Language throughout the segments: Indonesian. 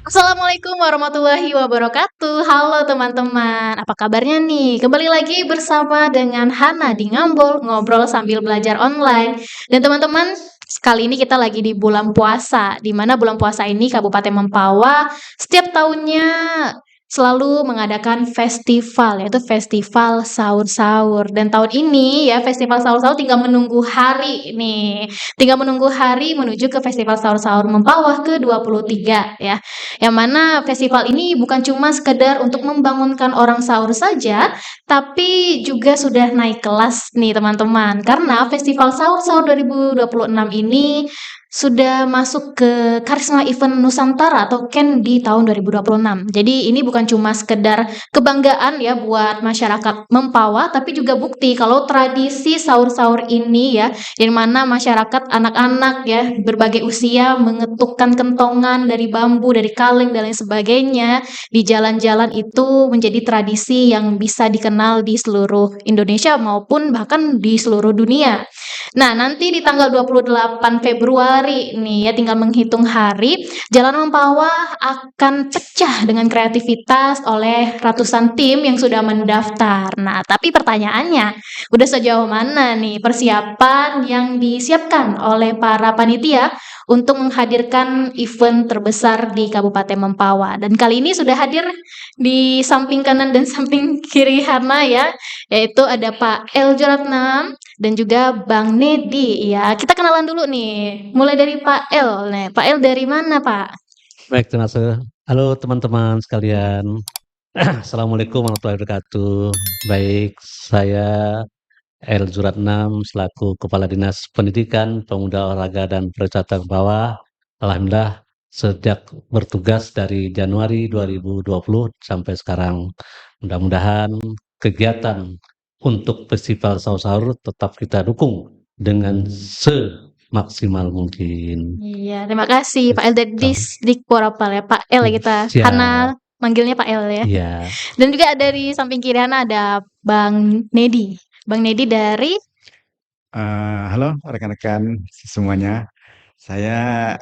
Assalamualaikum warahmatullahi wabarakatuh. Halo teman-teman, apa kabarnya nih? Kembali lagi bersama dengan Hana di Ngambol, ngobrol sambil belajar online. Dan teman-teman, kali ini kita lagi di bulan puasa, di mana bulan puasa ini Kabupaten Mempawah setiap tahunnya selalu mengadakan festival, yaitu festival sahur-sahur. Dan tahun ini ya festival sahur-sahur tinggal menunggu hari nih. Tinggal menunggu hari menuju ke festival sahur-sahur Mempawah ke-23 ya. Yang mana festival ini bukan cuma sekedar untuk membangunkan orang sahur saja, tapi juga sudah naik kelas nih teman-teman. Karena Festival Sahur-Sahur 2026 ini sudah masuk ke Karisma Event Nusantara atau KEN di tahun 2026. Jadi ini bukan cuma sekedar kebanggaan ya buat masyarakat Mempawah, tapi juga bukti kalau tradisi sahur-sahur ini ya, di mana masyarakat anak-anak ya berbagai usia mengetukkan kentongan dari bambu, dari kaleng dan lain sebagainya di jalan-jalan itu menjadi tradisi yang bisa dikenal di seluruh Indonesia maupun bahkan di seluruh dunia. Nah, nanti di tanggal 28 Februari nih ya tinggal menghitung hari, Jalan Mempawah akan pecah dengan kreativitas oleh ratusan tim yang sudah mendaftar. Nah, tapi pertanyaannya, udah sejauh mana nih persiapan yang disiapkan oleh para panitia untuk menghadirkan event terbesar di Kabupaten Mempawah? Dan kali ini sudah hadir di samping kanan dan samping kiri Hana ya, yaitu ada Pak El Joratnam dan juga Bang Nedi. Ya, kita kenalan dulu nih. Mulai dari Pak El. Nih, Pak El dari mana, Pak? Baik, terima kasih. Halo teman-teman sekalian. Assalamualaikum warahmatullahi wabarakatuh. Baik, saya El Zuratnam selaku Kepala Dinas Pendidikan, Pemuda Olahraga dan Pariwisata Bawah. Alhamdulillah sejak bertugas dari Januari 2020 sampai sekarang. Mudah-mudahan kegiatan untuk Festival Sahur-Sahur tetap kita dukung dengan semaksimal mungkin. Iya, terima kasih Pak El dari Dikporapal ya. Pak El ya kita. Hana Siap, manggilnya Pak El ya. iya. Dan juga dari samping kiri Hana ada Bang Nedi. Bang Nedi dari Halo rekan-rekan semuanya. Saya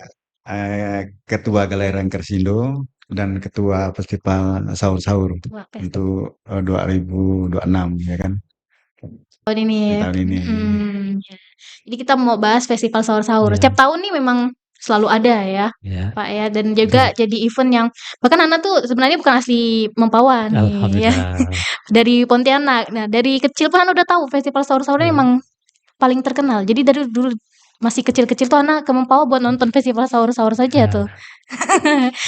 Ketua Galerang Kersindo dan Ketua Festival Sahur-Sahur Wah, untuk 2026 ya kan tahun ini. di tahun ini. Ya. Jadi kita mau bahas festival sahur-sahur. Iya. Setiap tahun nih memang selalu ada ya, Ya, Pak ya. Dan juga jadi event yang bahkan Hana tuh sebenarnya bukan asli Mempawah nih ya, alhamdulillah. dari Pontianak. Nah, dari kecil pun Hana udah tahu festival sahur-sahurnya Ya. emang paling terkenal. Jadi dari dulu masih kecil-kecil tuh Hana ke Mempawah buat nonton festival sahur-sahur saja tuh.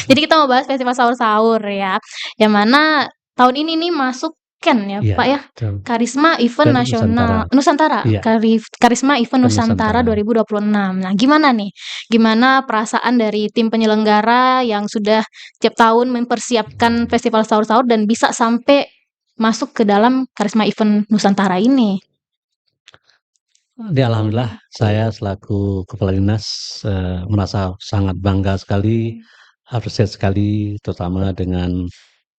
Jadi kita mau bahas festival sahur-sahur ya. Yang mana tahun ini nih masuk KEN ya, Iya, Pak ya. betul. Karisma Event Dan Nasional Nusantara. Iya, Karisma Event Event Nusantara Nusantara. 2026. Nah, gimana nih? Gimana perasaan dari tim penyelenggara yang sudah tiap tahun mempersiapkan festival sahur-sahur dan bisa sampai masuk ke dalam Karisma Event Nusantara ini? Alhamdulillah saya selaku Kepala Dinas merasa sangat bangga sekali, apresiasi sekali terutama dengan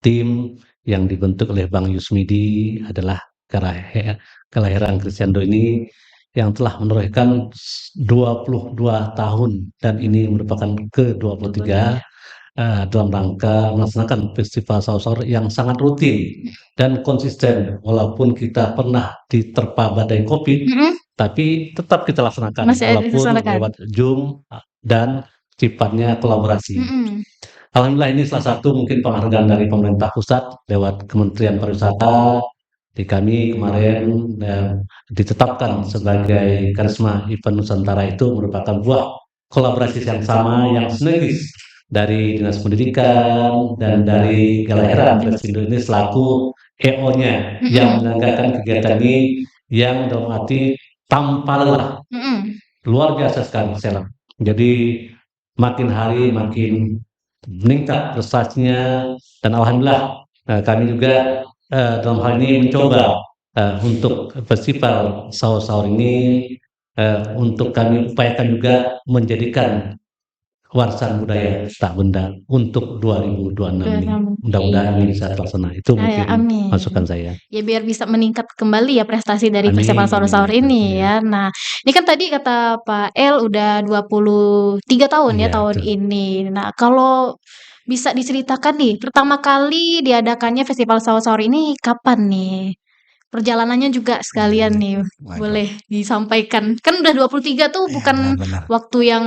tim yang dibentuk oleh Bang Yusmidi adalah kelahiran Krisdiando ini yang telah menorehkan 22 tahun dan ini merupakan ke-23 dalam rangka melaksanakan festival sahur-sahur yang sangat rutin dan konsisten walaupun kita pernah diterpa badai Covid, tapi tetap kita laksanakan Masih ada walaupun dilaksanakan. lewat Zoom dan sifatnya kolaborasi. Alhamdulillah ini salah satu mungkin penghargaan dari pemerintah pusat lewat Kementerian Pariwisata di kami kemarin ditetapkan sebagai Karisma Event Nusantara itu merupakan buah kolaborasi yang sama yang sinergis dari Dinas Pendidikan dan dari Galerang Kersindo ini selaku EO-nya yang menyelenggarakan kegiatan ini yang dalam arti tanpa lelah luar biasa sekali. Jadi makin hari makin meningkat prestasinya dan alhamdulillah kami juga dalam hal ini mencoba untuk festival sahur-sahur ini untuk kami upayakan juga menjadikan warisan budaya tak benda untuk 2026 ini. Mudah-mudahan ini bisa terlaksana. Itu mungkin masukan saya. Ya biar bisa meningkat kembali ya prestasi dari festival sahur-sahur ini ya. Nah, ini kan tadi kata Pak El udah 23 tahun ya tahun ini. Nah, kalau bisa diceritakan nih, pertama kali diadakannya festival sahur-sahur ini kapan nih? Perjalanannya juga sekalian Iya, nih, waduh. boleh disampaikan. Kan udah 23 tuh Iya, bukan benar-benar. waktu yang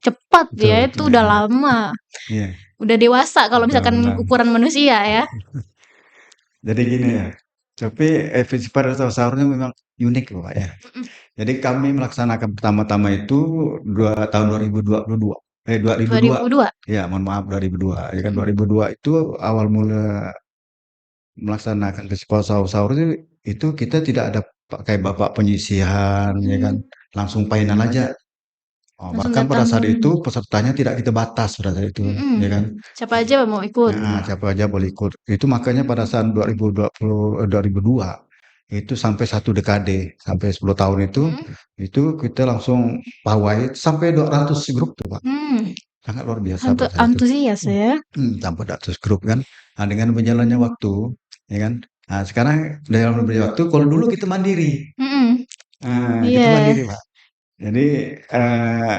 cepat Betul, ya, itu betul. udah Iya, lama. iya, Udah dewasa kalau misalkan benar-benar. ukuran manusia ya. Jadi gini ya, tapi festival sahurnya memang unik loh Pak ya. Mhm, Jadi kami melaksanakan pertama-tama itu tahun 2022, 2002. 2002? Ya, mohon maaf 2002. Ya kan Mhm. 2002 itu awal mula melaksanakan festival sahur-sahur itu kita tidak ada pakai bapak penyisihan, ya kan, Mmm, langsung final aja. Oh, langsung bahkan pada datang. saat itu pesertanya tidak kita batas pada saat itu, Mhm, ya kan. siapa aja mau ikut. Nah, siapa aja boleh ikut. Itu makanya pada saat 2002 itu sampai satu dekade, sampai 10 tahun Mhm, itu kita langsung pawai sampai 200 grup tuh, Pak. mmm, Sangat luar biasa pada saat itu. antusias ya. Sampai 200 grup kan. Nah, dengan berjalannya waktu, ya kan. Nah, sekarang dalam berjalannya waktu, kalau dulu kita mandiri. Mhm, Kita iya, mandiri, Pak. Jadi, eee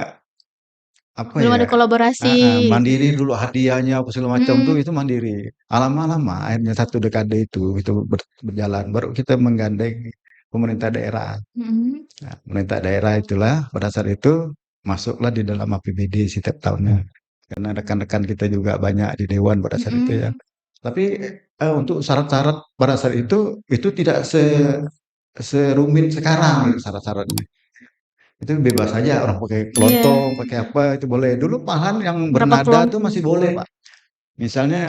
apa belum ya, ada kolaborasi. mandiri dulu hadiahnya apa segala macam tuh Mhm, itu mandiri. Lama-lama akhirnya satu dekade itu berjalan baru kita menggandeng pemerintah daerah. mhm, Nah, pemerintah daerah itulah pada saat itu masuklah di dalam APBD setiap tahunnya. Karena rekan-rekan kita juga banyak di dewan pada saat itu ya. mhm, Tapi untuk syarat-syarat pada saat itu tidak serumit sekarang gitu syarat-syaratnya. Itu bebas aja orang pakai iya, kelontong, pakai apa itu boleh. Dulu malahan yang berapa bernada tuh masih boleh, Pak. Misalnya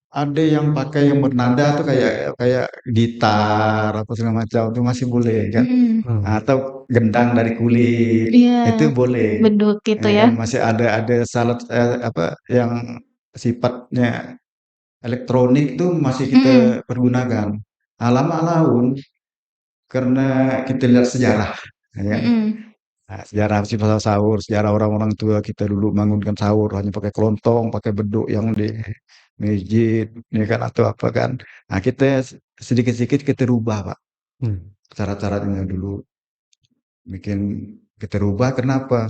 ada yang pakai yang bernada tuh kayak kayak gitar apa segala macam itu masih boleh kan. mhm, Atau gendang dari kulit iya, itu boleh. beduk gitu Ya ya. kan masih ada salat apa yang sifatnya elektronik tuh masih kita Mhm, pergunakan. Nah, lama laun karena kita lihat sejarah, ya kan. mhm, Nah, sejarah pasar sahur, sejarah orang-orang tua kita dulu bangunkan sahur hanya pakai kelontong, pakai beduk yang di masjid, ya kan atau apa kan. Nah, kita sedikit-sedikit kita rubah, Pak. Hmm. Cara-caranya dulu bikin kita rubah. Kenapa?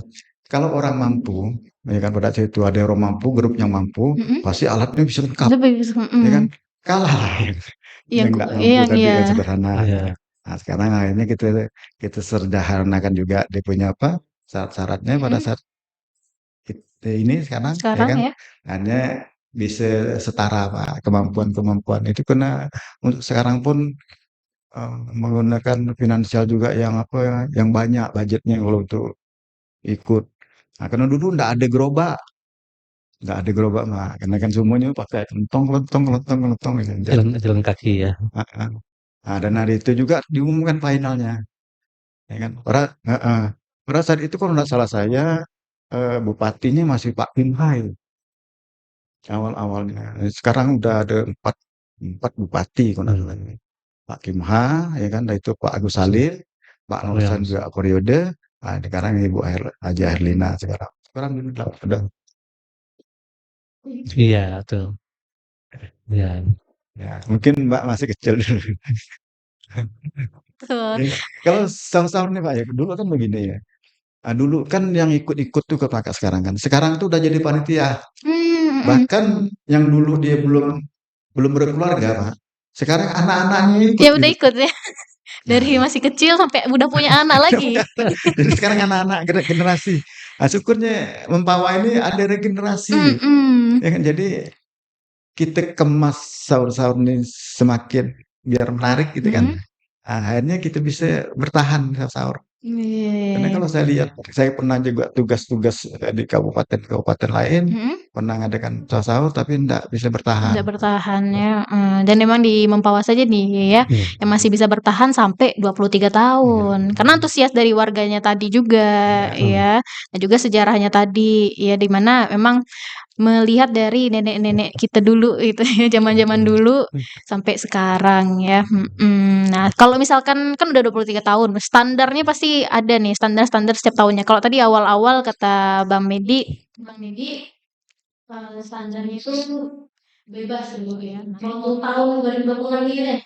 Kalau orang mampu, ya kan pada saat itu ada orang mampu, grup yang mampu, mhm, pasti alatnya bisa lengkap, lebih ya kan. mhm, Kalah lah yang yang ku nggak mampu yang tadi iya, yang sederhana. Iya. Nah, sekarang akhirnya kita kita sederhanakan juga dia punya apa syarat-syaratnya pada mhm, saat ini sekarang ya sekarang kan ya, hanya bisa setara Pak kemampuan-kemampuan itu karena untuk sekarang pun menggunakan finansial juga yang apa yang banyak budgetnya kalau untuk ikut. Nah, karena dulu nggak ada gerobak mah karena kan semuanya pakai kelentong kelentong kelentong kelentong gitu. Jalan jalan kaki ya. Heeh. Nah, dan hari itu juga diumumkan finalnya, ya kan. Pada saat itu kalau nggak salah saya bupatinya masih Pak Kimhai awal-awalnya. Sekarang udah ada empat empat bupati kalau nggak salah. Hmm. Pak Kimha, ya kan, dan itu Pak Agus Salim, Pak Oh, Rosan yang juga periode. Nah, sekarang Ibu Haja Herlina sekarang. Sekarang ini udah iya tuh. Ya. ya mungkin Mbak masih kecil dulu. betul, Ya, kalau sahur-sahur nih Pak ya, dulu kan begini ya. Nah, dulu kan yang ikut-ikut tuh ke kakak sekarang kan. Sekarang tuh udah jadi panitia. mhm, Bahkan yang dulu dia belum belum berkeluarga, Pak. Sekarang anak-anaknya ikut ya udah gitu. ikut ya, dari Nah, masih kecil sampai udah punya anak lagi. jadi sekarang anak-anak generasi. Nah, syukurnya Mempawai ini ada regenerasi. Mhm, Ya kan? Jadi kita kemas sahur-sahur ini semakin biar menarik gitu kan. mhm, Nah, akhirnya kita bisa bertahan sahur. Karena iya, kalau saya lihat, saya pernah juga tugas-tugas di kabupaten-kabupaten lain, mhm. pernah ngadakan sahur tapi enggak bisa bertahan. Nggak bertahan ya, dan memang di Mempawah saja nih ya, Hmm. yang masih bisa bertahan sampai 23 Iya, tahun. Karena antusias dari warganya tadi juga iya, Hmm. ya, dan juga sejarahnya tadi ya, di mana memang melihat dari nenek-nenek kita dulu itu ya, zaman-zaman dulu sampai sekarang ya, mhm. Nah, kalau misalkan kan udah 23 tahun, standarnya pasti ada nih, standar-standar setiap tahunnya. Kalau tadi awal-awal kata Bang Medi, standarnya itu bebas dulu ya. Nah, kalau untuk tahun 2020 ini deh,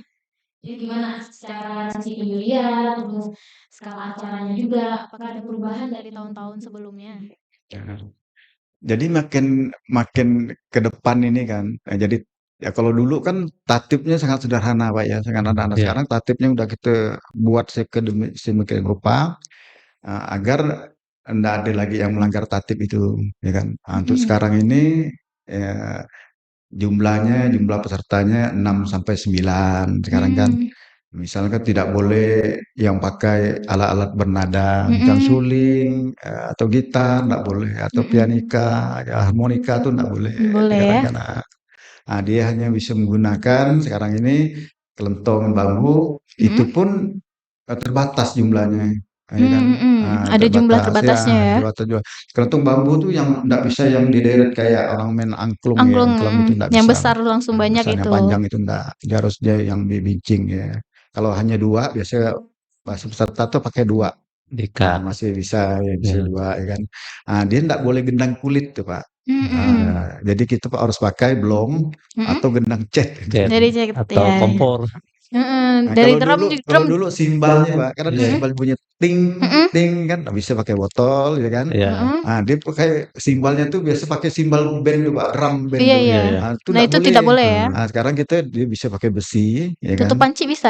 ini gimana secara sisi pendirian, terus skala acaranya juga, apakah ada perubahan dari tahun-tahun sebelumnya? iya. Jadi makin makin ke depan ini kan, jadi ya kalau dulu kan tatipnya sangat sederhana Pak ya, sangat sederhana. Ya, Sekarang tatipnya udah kita buat sedemikian rupa, agar ndak ada lagi yang melanggar tatip itu, ya kan. Untuk Mhm. sekarang ini, ya jumlah pesertanya 6 sampai 9 sekarang kan. Mhm. Misalkan tidak boleh yang pakai alat-alat bernada, misal Mhm. suling, atau gitar nggak boleh, atau Mhm. pianika, ya harmonika tuh nggak boleh Boleh sekarang ya. kan. Dia hanya bisa menggunakan sekarang ini kelentong bambu, itu Mhm. pun, terbatas jumlahnya, ya kan. Mhm. Ada jumlah Terbatas ya, terbatasnya ya. terbatas juga. Kelentong bambu tuh yang nggak bisa yang dideret kayak orang main angklung ya, Angklung, angklung itu nggak yang bisa. besar langsung banyak Besarnya itu. panjang itu nggak, dia yang dibincing ya. Kalau hanya 2 biasanya peserta tuh pakai 2. dikat. Masih bisa ya, bisa Ya, 2 ya kan. Dia nggak boleh gendang kulit tuh, Pak. Mhm. Jadi kita Pak harus pakai blong Mhm. atau gendang cat. cat Dari cek atau ya. kompor. Heeh, Nah, dari kalau drum dulu drum. kalau dulu simbalnya, Pak, kan ada Iya, Mhm. simbal bunyi ting Mhm. ting kan, bisa pakai botol ya kan. iya, Mhm. Dia pakai simbalnya tuh biasa pakai simbal band tuh, Pak, drum band Iya tuh. iya. iya, iya. Itu Nah nggak itu boleh. tidak boleh ya? Sekarang dia bisa pakai besi ya kan. Tutup panci bisa?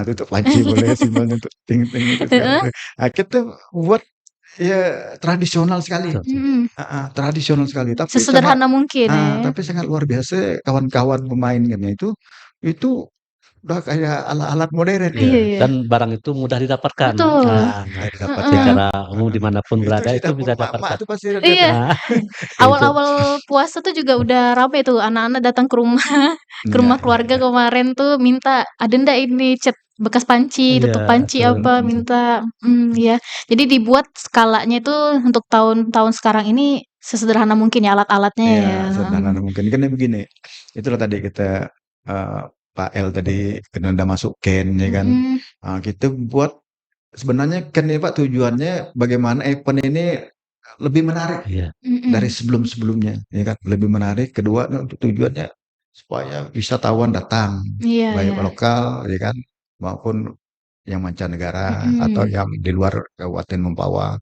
Tutup panci boleh, simbalnya untuk ting ting itu sekarang Heeh. tuh. Kita buat ya tradisional sekali. Betul. Mhm. Tradisional sekali, Sesederhana mungkin ya. tapi sangat luar biasa kawan-kawan pemainnya itu udah kayak alat-alat modern Iya, Iya gitu. iya. dan barang itu mudah didapatkan. Betul. Mudah didapatkan. Heeh. Secara umum dimanapun Itu berada di itu dapur bisa mak-mak didapatkan. tuh pasti ada tuh. Iya. Nah, itu. Awal-awal puasa tuh juga udah rame tuh anak-anak datang ke rumah ke Iya rumah iya keluarga iya. kemarin tuh minta, "Ada ndak ini cat bekas panci, Iya, tutup panci betul. apa?" Minta. Ya. Jadi dibuat skalanya itu untuk tahun-tahun sekarang ini sesederhana mungkin ya alat-alatnya Iya, ya. sederhana mungkin. Kan begini, itulah tadi kita, eee, Pak L tadi kan udah masuk Ken ya kan. Mhm. Kita buat sebenarnya Ken ini Pak tujuannya bagaimana event ini lebih menarik Iya, dari Mhm. sebelum-sebelumnya, ya kan. Lebih menarik, kedua untuk tujuannya supaya wisatawan datang, Iya baik iya. lokal ya kan, maupun yang mancanegara atau Mhm. yang di luar Kabupaten Mempawah,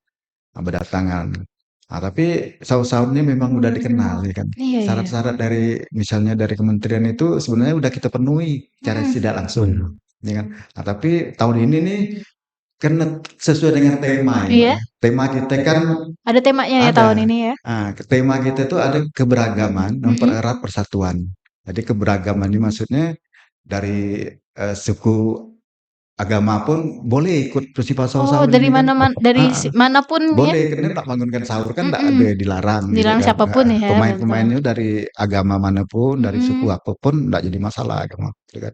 berdatangan. Tapi saus-sausnya memang udah dikenal ya kan. Iya iya. Syarat-syarat dari misalnya dari kementerian itu sebenarnya udah kita penuhi secara Mhm. tidak langsung, betul. ya kan. Tapi tahun ini nih karena sesuai dengan tema ya, Mbak, Iya, ya. Tema kita kan ada temanya ya tahun ada. ini ya? Tema kita itu ada keberagaman Mhm. mempererat persatuan. Jadi keberagaman ini maksudnya dari, suku agama pun boleh ikut festival Oh, saur-saur dari ini kan. dari Heeh. manapun ya? Boleh, karena tak bangunkan sahur kan nggak ada Mhm. dilarang gitu Dilarang kan, siapapun ya, betul. pemain-pemainnya dari agama manapun, dari suku Mhm. apapun nggak jadi masalah agama, gitu kan.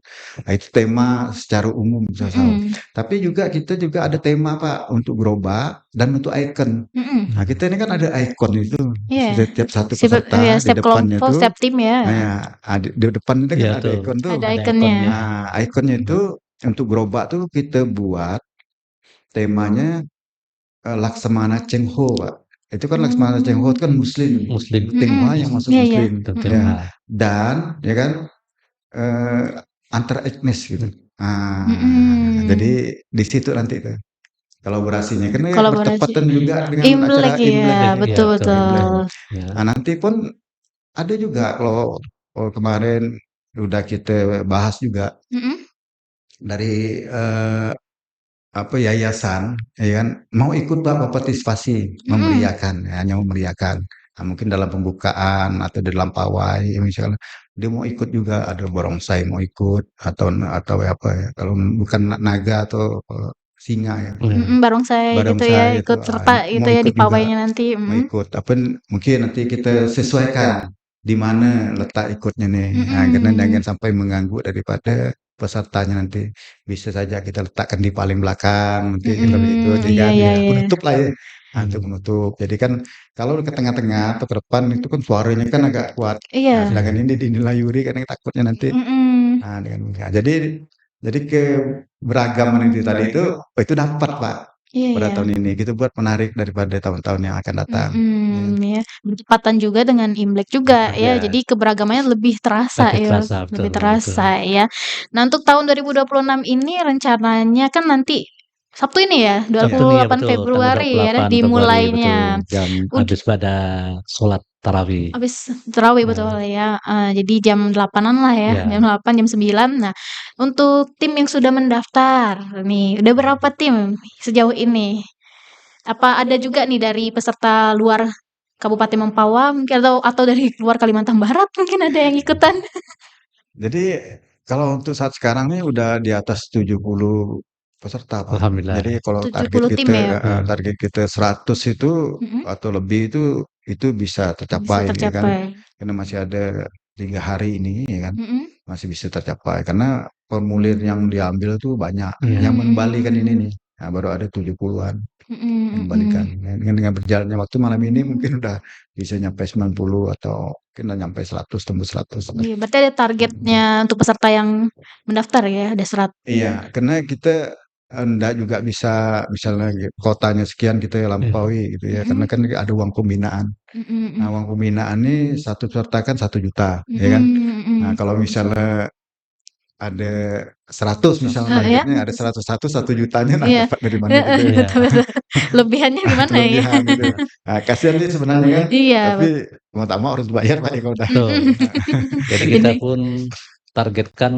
Itu tema secara umum bisa sahur. Mhm. Tapi kita juga ada tema Pak, untuk gerobak dan untuk ikon. Mhm. Kita ini kan ada ikon itu, Iya. setiap satu Ya peserta di setiap depannya kelompok, itu setiap tim ya. di depan itu kan Iya ada tuh, ikon tuh. Ada ada ikonnya. ikonnya. Ikonnya itu untuk gerobak tuh kita buat temanya Laksamana Cheng Ho, Pak. Itu kan Laksamana Cheng Ho Oh. itu kan muslim, Muslim, Mhm. Tionghoa yang masuk Iya iya. muslim, itu Mhm. ya. Tionghoa. Dan ya kan, eee, antar etnis gitu. Hmm, Jadi Mhm. di situ nanti tuh kolaborasinya, karena ya Kolaborasi. bertepatan juga dengan acara Imlek Imlek ya, ini, iya betul betul. Imlek. betul. Ya, Nanti pun ada juga kalau kemarin udah kita bahas juga Mhm. dari, yayasan, ya kan, mau ikut Pak berpartisipasi, Mhm. memeriahkan, ya, hanya memeriahkan. Mungkin dalam pembukaan atau dalam pawai misalnya, dia mau ikut juga, ada barongsai mau ikut atau apa ya, kalau bukan naga atau, singa ya, iya, Barongsai gitu ya, barongsai itu, ikut serta gitu mau ya di ikut juga, pawainya nanti. mau Mhm. ikut. Tapi mungkin nanti kita sesuaikan di mana letak ikutnya nih, karena Mhm. jangan sampai mengganggu daripada pesertanya nanti. Bisa saja kita letakkan di paling belakang nanti kalau itu, jadi Iya kan iya iya. iya. penutup lah ya. Untuk Hmm, menutup. Jadi kan kalau ke tengah-tengah atau ke depan itu kan suaranya kan agak kuat. Iya. Sedangkan iya. ini dilayuri kan takutnya nanti Mhm. dengan jadi keberagaman itu dapat Pak Iya pada iya. tahun ini. Gitu buat menarik daripada tahun-tahun yang akan datang. Ya. Ya, bertepatan juga dengan Imlek juga ya, Ya. jadi keberagamannya lebih terasa Lebih ya, terasa, betul lebih betul. terasa ya. Nah, untuk tahun 2026 ini rencananya kan nanti Sabtu ini ya, Sabtu nih ya 28 betul, tanggal Februari ya 28 Februari betul, dimulainya. jam Ud habis pada sholat tarawih. Habis tarawih betul Nah, ya, jadi jam 8-an lah ya, jam ya. 8, jam 9. Nah, untuk tim yang sudah mendaftar nih, udah berapa tim sejauh ini? Apa ada juga nih dari peserta luar Kabupaten Mempawah mungkin atau dari luar Kalimantan Barat mungkin ada yang ikutan? Jadi kalau untuk saat sekarang nih udah di atas 70 peserta, Pak. Alhamdulillah. Jadi kalau 70 tim ya? target kita 100 itu Mhm, atau lebih itu bisa bisa tercapai ya kan. tercapai. Karena masih ada 3 hari ini ya kan, Mhm, masih bisa tercapai. Karena formulir yang diambil tuh banyak, Iya. yang mengembalikan ini mmm, nih. Nah, baru ada 70-an mhm mengembalikan. mhm. Nah, dengan berjalannya waktu malam ini mungkin udah bisa nyampe 90 atau mungkin udah nyampe 100, tembus 100. Iya, berarti ada targetnya untuk peserta yang mendaftar ya, ada Iya, iya. karena kita enggak juga bisa misalnya kotanya sekian kita Iya. lampaui gitu ya, karena Mhm, kan ada uang pembinaan. mhm Nah, mhm. uang pembinaan nih satu peserta kan 1 juta, ya kan? Mhm Nah, mhm. kalau misalnya ada 100 misalnya Ya? targetnya, ada 101, 1 jutanya nah Iya. dapat dari mana Heeh, gitu ya. Iya. betul betul. Lebihannya di mana ya? Kelebihan gitu. Nah, kasihan nih sebenarnya kan, Iya, tapi mau tak mau harus bayar Pak ya kalau udah. Betul. mhm. Jadi kita Jadi pun targetkan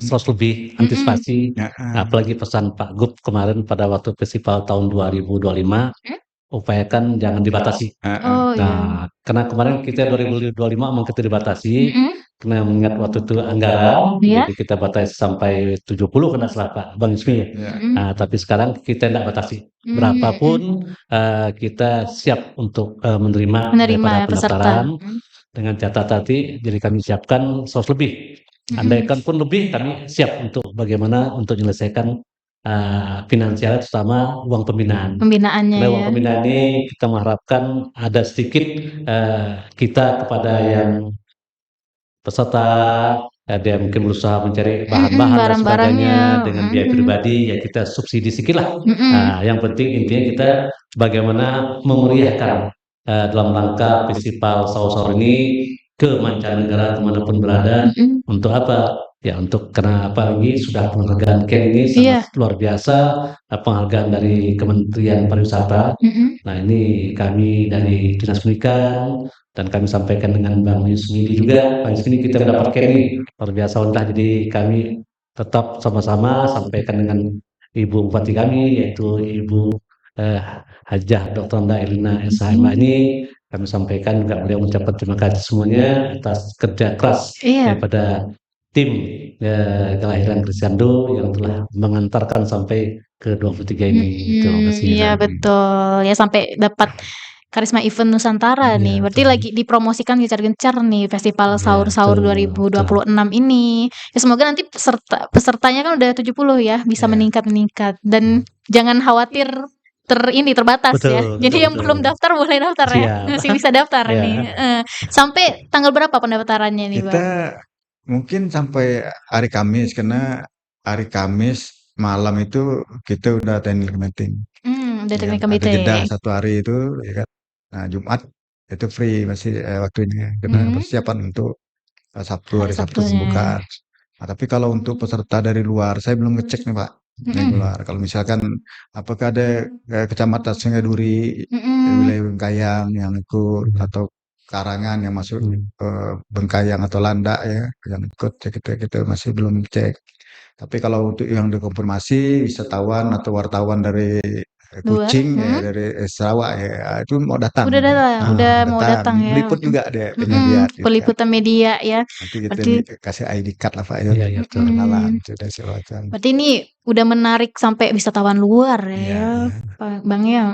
100 lebih mhm, antisipasi, Heeh, apalagi pesan Pak Gub kemarin pada waktu festival tahun 2025, mhm? upayakan jangan dibatasi. heeh, Oh iya. Nah, karena kemarin kita 2025 emang kita dibatasi, Mhm, karena mengingat waktu itu anggaran, iya? jadi kita batasi sampai 70 kalau nggak salah Pak Bang Ismi ya. ya. Mhm, Tapi sekarang kita tidak batasi. mhm. Berapapun kita siap untuk menerima Menerima daripada peserta? pendaftaran dengan catatan tadi, jadi kami siapkan 100 lebih. Mhm, Andaikan pun lebih, kami siap untuk bagaimana untuk menyelesaikan finansial terutama uang pembinaan. pembinaannya Karena uang ya? pembinaan ini kita mengharapkan ada sedikit kita kepada yang peserta, ada yang mungkin berusaha mencari Mhm, bahan-bahan dan sebagainya barang-barangnya, dengan biaya mhm, pribadi, ya kita subsidi sedikit lah. mhm, Yang penting intinya kita bagaimana memeriahkan dalam rangka festival sahur-sahur ini ke mancanegara kemanapun berada. mhm, Untuk apa? Ya untuk karena apalagi sudah penghargaan Ken ini sangat iya, luar biasa, penghargaan dari Kementerian Pariwisata. mhm, Nah ini kami dari Dinas Pendidikan dan kami sampaikan dengan Bang Yusmidi juga. Bang Yusmidi kita mendapatkan ini luar biasa udah, jadi kami tetap sama-sama sampaikan dengan Ibu Bupati kami yaitu Ibu eh, Hajah Dr. Anda Elina SHMA mhm, ini, kami sampaikan juga beliau mengucapkan terima kasih semuanya atas kerja keras iya, daripada tim kelahiran Krisando yang telah mengantarkan sampai ke 23 ini. Terima mhm, kasih. iya betul, ya sampai dapat Karisma Event Nusantara Iya, nih, berarti betul. lagi dipromosikan gencar-gencar nih Festival Iya, Sahur-Sahur betul, betul. 2026 ini. Ya semoga nanti pesertanya kan udah 70 ya, bisa Iya. meningkat-meningkat dan jangan khawatir terbatas ya. Betul, Jadi betul, yang belum betul. daftar boleh daftar ya, Siap. masih bisa daftar Iya. nih, heeh. Sampai tanggal berapa pendaftarannya nih, Kita Bang? mungkin sampai hari Kamis, karena hari Kamis malam itu kita udah teknik meeting, Udah ya kan. teknik Ada komite. jeda 1 hari itu, ya kan. Nah, Jumat itu free masih waktunya, karena Mhm, persiapan untuk Sabtu, hari hari Sabtu Sabtunya. pembukaan. Nah, tapi kalau untuk peserta dari luar, saya belum ngecek nih Pak, dari Mhm, luar. Kalau misalkan apakah ada kecamatan Sungai Duri, mhm, wilayah Bengkayang yang ikut, atau Karangan yang masuk Bengkayang atau Landak ya yang ikut, ya kita masih belum cek. Tapi kalau untuk yang dikonfirmasi wisatawan atau wartawan dari luar, Kucing ya, dari Sarawak ya, itu mau datang udah gitu. datang, udah mau Datang, datang ya, meliput juga dia pengen mhm, lihat gitu kan. peliputan media ya. Nanti kita Berarti kasih ID card lah Pak ya, Iya, iya, betul. perkenalan mhm, sudah silakan. berarti ini udah menarik sampai wisatawan luar Iya, ya, iya. Bang, ya?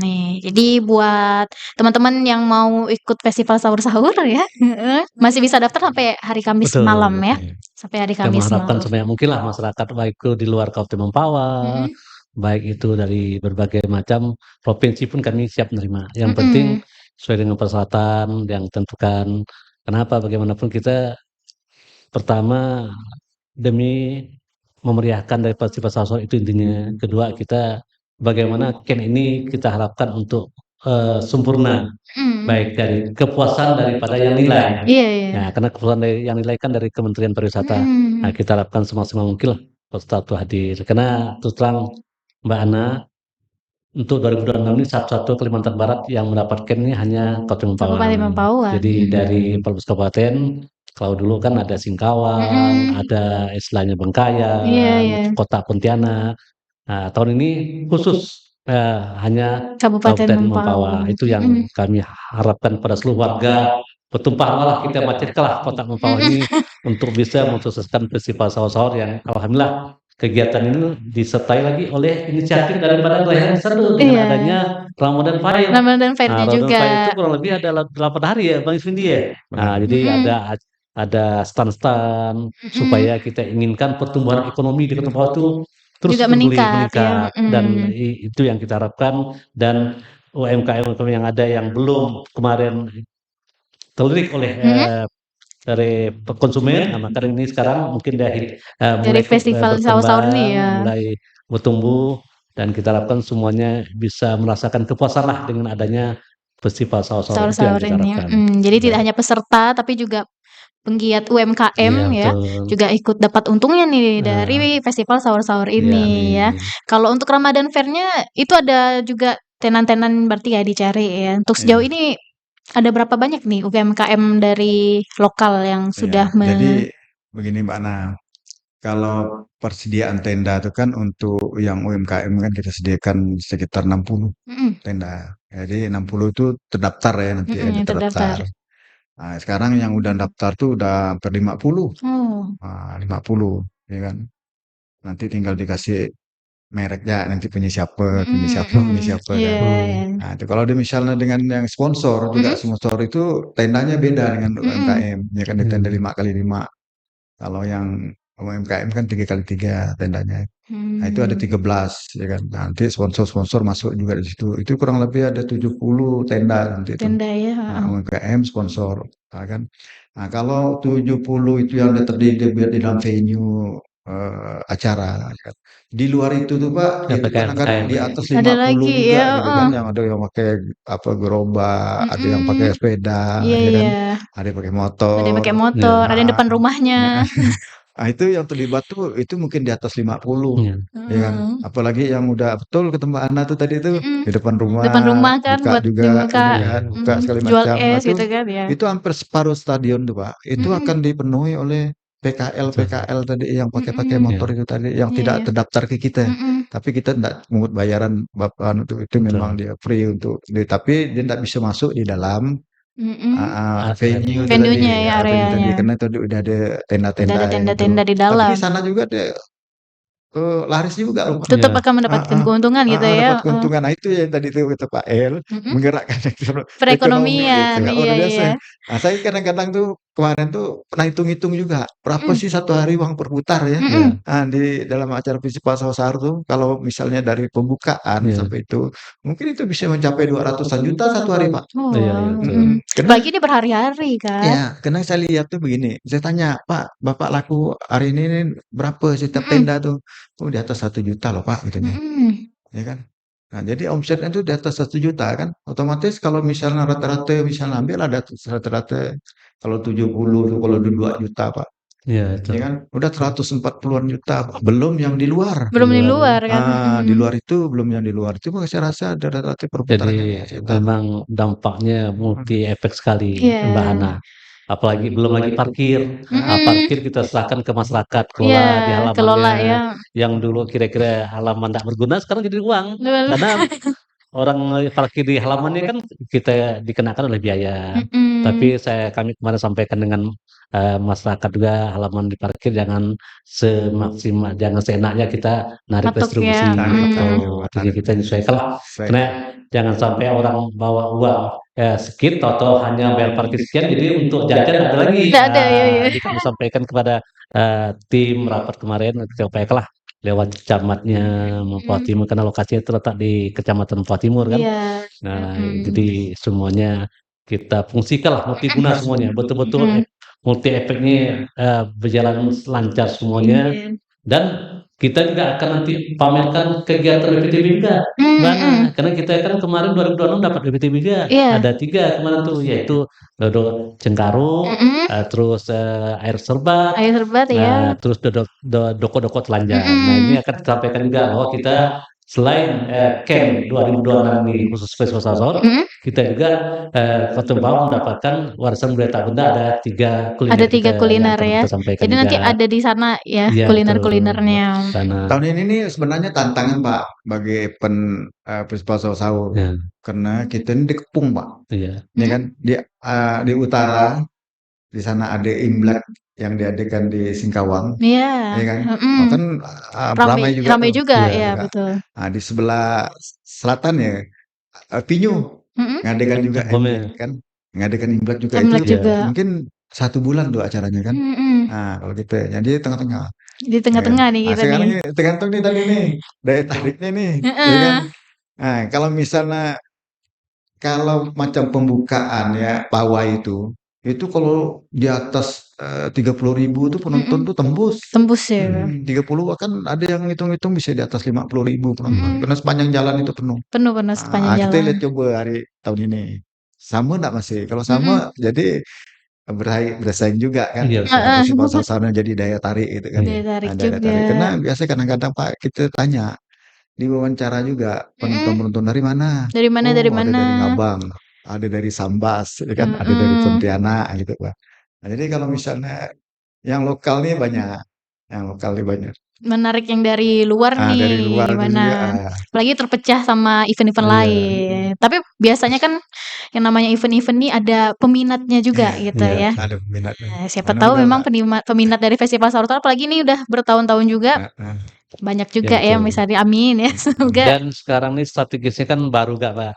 Nih, jadi buat teman-teman yang mau ikut festival sahur-sahur ya, heeh, masih bisa daftar sampai hari Kamis Betul, malam ya, betul. sampai hari Kita Kamis mengharapkan malam. sebanyak mungkin lah masyarakat baik itu di luar Kabupaten Mempawah, Mhm, baik itu dari berbagai macam provinsi pun kami siap menerima. Yang penting mhm, sesuai dengan persyaratan yang ditentukan. Kenapa? Bagaimanapun kita pertama demi memeriahkan dari festival sahur itu intinya. Kedua kita bagaimana Ken ini kita harapkan untuk sempurna, mhm, baik dari kepuasan daripada yang nilai. iya iya, Nah, karena kepuasan dari yang nilai kan dari Kementerian Pariwisata. Nah, mhm, kita harapkan semaksimal mungkin lah peserta itu hadir. Karena terus terang Mbak Ana, untuk 2026 ini satu-satu Kalimantan Barat yang mendapatkan ini hanya Kabupaten Kabupaten Mempawang. Mempawang. Jadi dari 14 kabupaten, kalau dulu kan ada Singkawang, Mm-mm. ada istilahnya Iya, Bengkayang, iya. Kota Pontianak. Nah, tahun ini khusus hanya Kabupaten Kabupaten Mempawang. Mempawang. Itu yang kami harapkan pada seluruh warga bertumpah ruah kita macetkanlah Kota Mempawang ini untuk bisa mensukseskan festival sahur-sahur yang alhamdulillah kegiatan ini disertai lagi oleh inisiatif daripada Gelayan Serdul dengan Iya. adanya Ramadan Fair. Ramadan Nah, Fair-nya Ramadan juga. Fair itu kurang lebih ada 8 hari ya, Bang Iswindi ya. Nah, jadi Mm-mm. ada stand-stand supaya kita inginkan pertumbuhan ekonomi di Kota Mempawang itu terus Juga bergulir meningkat ya. meningkat dan itu yang kita harapkan dan UMKM yang ada yang belum kemarin terlirik oleh dari konsumen, nah maka ini sekarang mungkin dari Dari mulai festival sahur-sahur ini ya. mulai bertumbuh dan kita harapkan semuanya bisa merasakan kepuasan lah dengan adanya festival sahur-sahur itu yang Sahur-sahur kita ini. harapkan. Jadi tidak Ya, hanya peserta tapi juga penggiat UMKM iya ya, betul. juga ikut dapat untungnya nih Nah, dari festival sahur-sahur iya ini ya. amin. Kalau untuk Ramadan Fair-nya itu ada juga tenan-tenan berarti ya dicari ya. Untuk sejauh Iya. ini ada berapa banyak nih UMKM dari lokal yang Iya. sudah Jadi begini Mbak Ana, kalau persediaan tenda itu kan untuk yang UMKM kan kita sediakan sekitar 60 Mm-mm. tenda. Jadi 60 itu terdaftar ya nanti ada yang terdaftar. terdaftar. Nah, sekarang yang udah daftar tuh udah hampir 50. Oh, 50 ya kan. Nanti tinggal dikasih mereknya nanti punya siapa, punya siapa, punya siapa iya, kan. iya. Nah, itu kalau dia misalnya dengan yang sponsor juga sponsor itu tendanya beda dengan UMKM. Ya kan di tenda 5x5. Kalau yang UMKM kan 3x3 tendanya. Nah, itu ada 13 ya kan. Nanti sponsor-sponsor masuk juga di situ. Itu kurang lebih ada 70 tenda nanti itu. Tenda ya. Nah, UMKM sponsor, ya kan. Nah, kalau 70 itu yang udah terdiri di dalam venue acara, ya kan. Di luar itu tuh Pak, Ya, itu kan akan di atas Ada 50 lagi juga ya. gitu kan, yang ada yang pakai apa gerobak, ada yang pakai sepeda, Iya, ya kan. iya. Ada yang pakai Ada motor. yang pakai motor, ada yang depan rumahnya. Nah, itu yang terlibat tuh itu mungkin di atas 50, Iya. ya kan. Apalagi yang udah betul kata Mbak Ana tuh tadi tuh di depan Depan rumah, rumah kan buka buat juga dibuka, ini kan, buka segala jual macam. Nah, es gitu kan ya. itu hampir separuh stadion tuh Pak. Itu akan dipenuhi oleh PKL tadi yang pakai motor itu tadi yang Iya, tidak iya. terdaftar ke kita. Tapi kita tidak pungut bayaran Bapak itu memang Betul. dia free untuk tapi dia tidak bisa masuk di dalam venue itu tadi, Venue-nya ya, venue tadi areanya. karena itu udah ada Udah tenda-tenda ada itu. tenda-tenda di Tapi dalam. di sana juga laris juga loh Pak. Tetap Iya. akan mendapatkan keuntungan gitu ya. Dapat keuntungan. Nah itu yang tadi itu kata Pak El, menggerakkan ekonomi Perekonomian, itu kan iya, luar biasa. iya. Nah saya kadang-kadang tuh kemarin tuh pernah hitung-hitung juga berapa sih satu hari uang berputar ya. Nah, di dalam acara festival sahur tuh kalau misalnya dari pembukaan sampai itu mungkin itu bisa mencapai 200-an juta satu hari Pak. Oh, Iya, iya, betul. Karena Bagi ini berhari-hari kan. ya, karena saya lihat tuh begini, saya tanya, "Pak, Bapak laku hari ini nih berapa setiap tenda tuh?" "Oh, di atas 1 juta loh, Pak," katanya. Ya kan? Nah, jadi omsetnya itu di atas 1 juta kan. Otomatis kalau misalnya rata-rata misalnya ambil ada rata-rata kalau 70 tuh kalau 2 juta, Pak. Iya, itu. Ya kan? Udah 140-an juta, Pak. Belum yang di luar. Belum di luar kan. Di luar itu belum yang di luar. Itu saya rasa ada rata-rata Jadi perputarannya sekitar memang dampaknya multi efek sekali Iya. Mbak Hana. Apalagi belum lagi parkir. Parkir kita serahkan ke masyarakat Iya, kelola di kelola halamannya. ya. Yang dulu kira-kira halaman tidak berguna sekarang jadi uang. Betul. Karena orang parkir di halamannya kan kita dikenakan oleh biaya. Tapi kami kemarin sampaikan dengan masyarakat juga halaman diparkir jangan jangan seenaknya kita narik Matok restribusi ya. atau jadi kita menyesuaikan lah. Karena jangan sampai orang bawa uang sekian atau hanya bayar parkir sekian jadi untuk jajan ada lagi. Tidak ada ya, ya. Jadi kami sampaikan kepada tim rapat kemarin kita upayakanlah lewat camatnya Mempawah Timur karena lokasinya terletak di Kecamatan Mempawah Timur kan. Iya. Nah, jadi semuanya kita fungsikanlah multiguna semuanya, betul-betul multi efeknya berjalan lancar semuanya. Dan kita juga akan nanti pamerkan kegiatan BPTB juga, mana? Karena kita kan kemarin 2026 dapat BPTB juga, ada 3 kemarin tuh, yaitu Dodo Cengkarung, terus air serbat, Air serbat ya. terus doko-doko telanjang. Nah ini akan disampaikan juga bahwa kita selain Camp 2026 ini khusus festival sahur, kita juga Kota Tempawah mendapatkan warisan budaya tak benda ada 3 kuliner Ada 3 yang kuliner perlu ya. kita sampaikan Jadi nanti juga. ada di sana ya Iya, betul. kuliner-kulinernya. Sana. Tahun ini nih sebenarnya tantangan Pak bagi festival sahur Ya, karena kita ini dikepung Pak, iya. ya kan di utara di sana ada Imlek yang diadakan di Singkawang, Iya, ya kan? mhm. Kan ramai juga Ramai tuh. juga, Iya. ya Juga. betul. Nah, di sebelah selatan ya Pinyu Mhm. ngadakan juga Bome. Imlek kan, ngadakan Imlek juga Imlek itu juga. mungkin 1 bulan tuh acaranya kan. Mhm. Nah, kalau gitu ya. Jadi tengah-tengah. Di tengah-tengah nih Nah, kita sekarang nih. ini tergantung nih tadi nih daya tariknya nih, ya kan? Heeh. Nah, kalau misalnya kalau macam pembukaan ya pawai itu kalau di atas 30.000 tuh penonton tuh tembus. Tembus ya. 30 kan ada yang ngitung-ngitung bisa di atas 50.000 penonton. Mhm. Karena sepanjang jalan itu penuh. Penuh sepanjang Kita jalan. lihat coba hari tahun ini. Sama enggak masih? Kalau Mhm. sama jadi bersaing juga kan. Iya, Heeh. Festival sasana jadi daya tarik gitu kan. Daya tarik Daya juga. tarik. Karena biasa kadang-kadang Pak kita tanya diwawancara juga penonton-penonton dari mana? Dari mana? Oh, ada dari Ngabang, ada dari Sambas, ya kan, ada dari Pontianak gitu, Pak. Nah, jadi kalau misalnya yang lokal nih banyak, Menarik yang dari luar nih, dari luar itu gimana? juga. Apalagi terpecah sama event-event Iya. lain. Tapi biasanya kan yang namanya event-event nih ada peminatnya juga gitu Iya. ya. Ada peminatnya. Nah, siapa tahu memang peminat dari festival sahur apalagi ini udah bertahun-tahun juga. Banyak juga ya, betul. misalnya amin ya, semoga. Dan sekarang nih strategisnya kan baru gak Pak?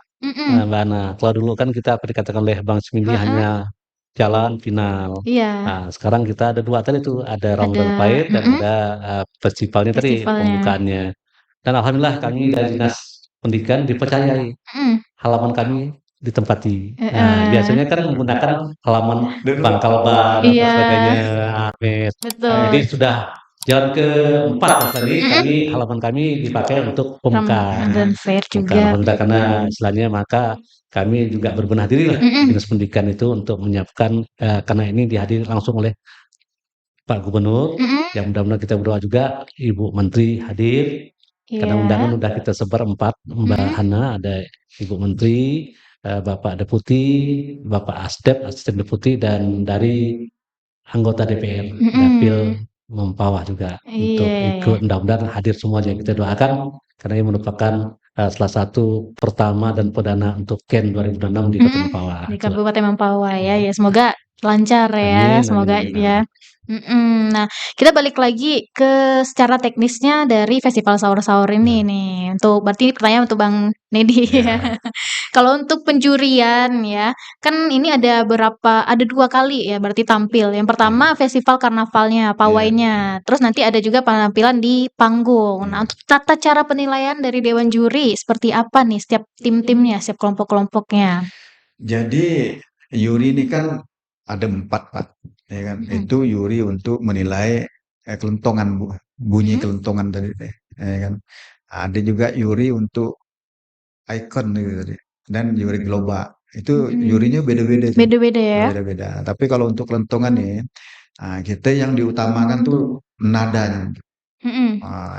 Mbak Ana. Kalau dulu kan kita dikatakan oleh Bang Smindi hanya jalan final. Iya. Nah, sekarang kita ada 2 tadi tuh, ada Ramadan Fair dan ada festivalnya tadi pembukaannya. Dan alhamdulillah kami dari Dinas Pendidikan dipercayai halaman kami ditempati. Nah, biasanya kan menggunakan halaman Bangkal Ban dan sebagainya, Amet. Betul. Jadi sudah jalan ke-4 tadi halaman kami dipakai untuk pembukaan. Ramadan Fair juga. Alhamdulillah karena istilahnya maka kami juga berbenah diri lah Dinas Pendidikan itu untuk menyiapkan karena ini dihadiri langsung oleh Pak Gubernur. Yang mudah-mudahan kita berdoa juga Ibu Menteri hadir. Karena undangan udah kita sebar 4, Mbak Hana, ada Ibu Menteri, Bapak Deputi, Bapak Asisten Deputi, dan dari anggota DPR, Dapil Mempawah juga untuk ikut. Mudah-mudahan hadir semuanya. Kita doakan karena ini merupakan salah satu pertama dan perdana untuk KEN 2026 di Kota Mempawah. Di Kabupaten Mempawah ya. Ya semoga lancar ya, semoga ya. Nah, kita balik lagi ke secara teknisnya dari festival sahur-sahur ini nih. Berarti pertanyaan untuk Bang Nedi ya. Kalau untuk penjurian ya, kan ini ada 2 kali ya berarti tampil. Yang pertama festival karnavalnya, pawainya. Terus nanti ada juga penampilan di panggung. Nah, untuk tata cara penilaian dari dewan juri seperti apa nih setiap tim-timnya, setiap kelompok-kelompoknya? Jadi juri ini kan ada 4 Pak, ya kan. Itu juri untuk menilai kelentongan bunyi kelentongan tadi, ya kan. Ada juga juri untuk ikon itu tadi dan juri global. Itu jurinya beda-beda. Beda-beda ya. Beda-beda. Tapi kalau untuk kelentongan nih, kita yang diutamakan tuh nadanya.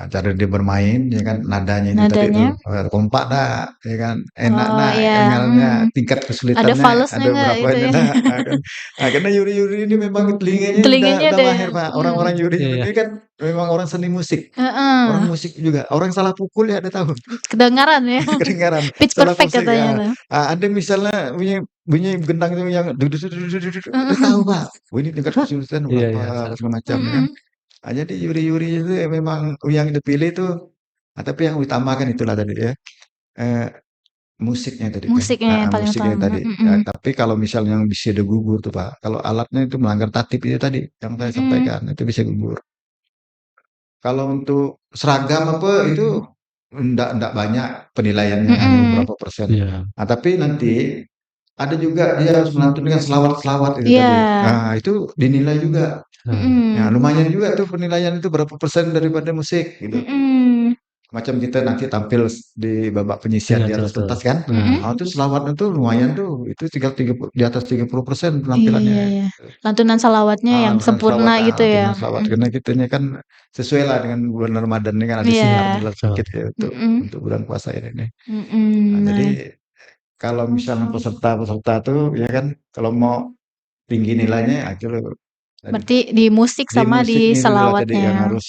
Cara dia bermain ya kan nadanya itu tadi tuh kompak dah ya kan enak dah dengarnya tingkat kesulitannya Ada falasnya ada nggak berapa itu ya? nah, kan. Karena Yuri ini memang telinganya udah ada. mahir Pak. Orang-orang Yuri ini kan memang orang seni musik. Orang musik juga. Orang salah pukul ya ada tahu. Kedengaran ya. Kedengaran. Pitch Salah perfect musik, katanya. ada misalnya bunyi gendang itu yang udah tahu Pak. Ini tingkat kesulitan berapa segala macam kan. Jadi juri-juri itu memang yang dipilih itu, tapi yang utamakan itulah tadi ya, musiknya tadi. Musiknya yang paling musiknya utama. tadi. Tapi kalau misalnya yang bisa gugur tuh Pak, kalau alatnya itu melanggar tatip itu tadi yang saya sampaikan itu bisa gugur. Kalau untuk seragam apa itu enggak banyak penilaiannya hanya beberapa persen. Tapi nanti ada juga dia harus menonton dengan selawat-selawat itu tadi. Nah, itu dinilai juga. Ya, lumayan juga tuh penilaian itu berapa persen daripada musik gitu. macam kita nanti tampil di babak penyisian di Iya, atas betul. pentas kan. Mhm. Itu selawatnya tuh lumayan tuh, itu tinggal 30 di atas 30% Iya, penampilannya. iya. Lantunan salawatnya yang Bukan sempurna selawat, gitu ya? dengan selawat karena kitanya kan sesuai lah dengan bulan Ramadan ini kan ada siar Iya. dalam Betul. sedikit ya Mhm. untuk bulan puasa ini nih. Nah, Mhm, jadi nah kalau misalnya peserta-peserta tuh ya kan kalau mau tinggi nilainya akhirnya tadi berarti di musik di sama di musik nih dulu tadi yang salawatnya. harus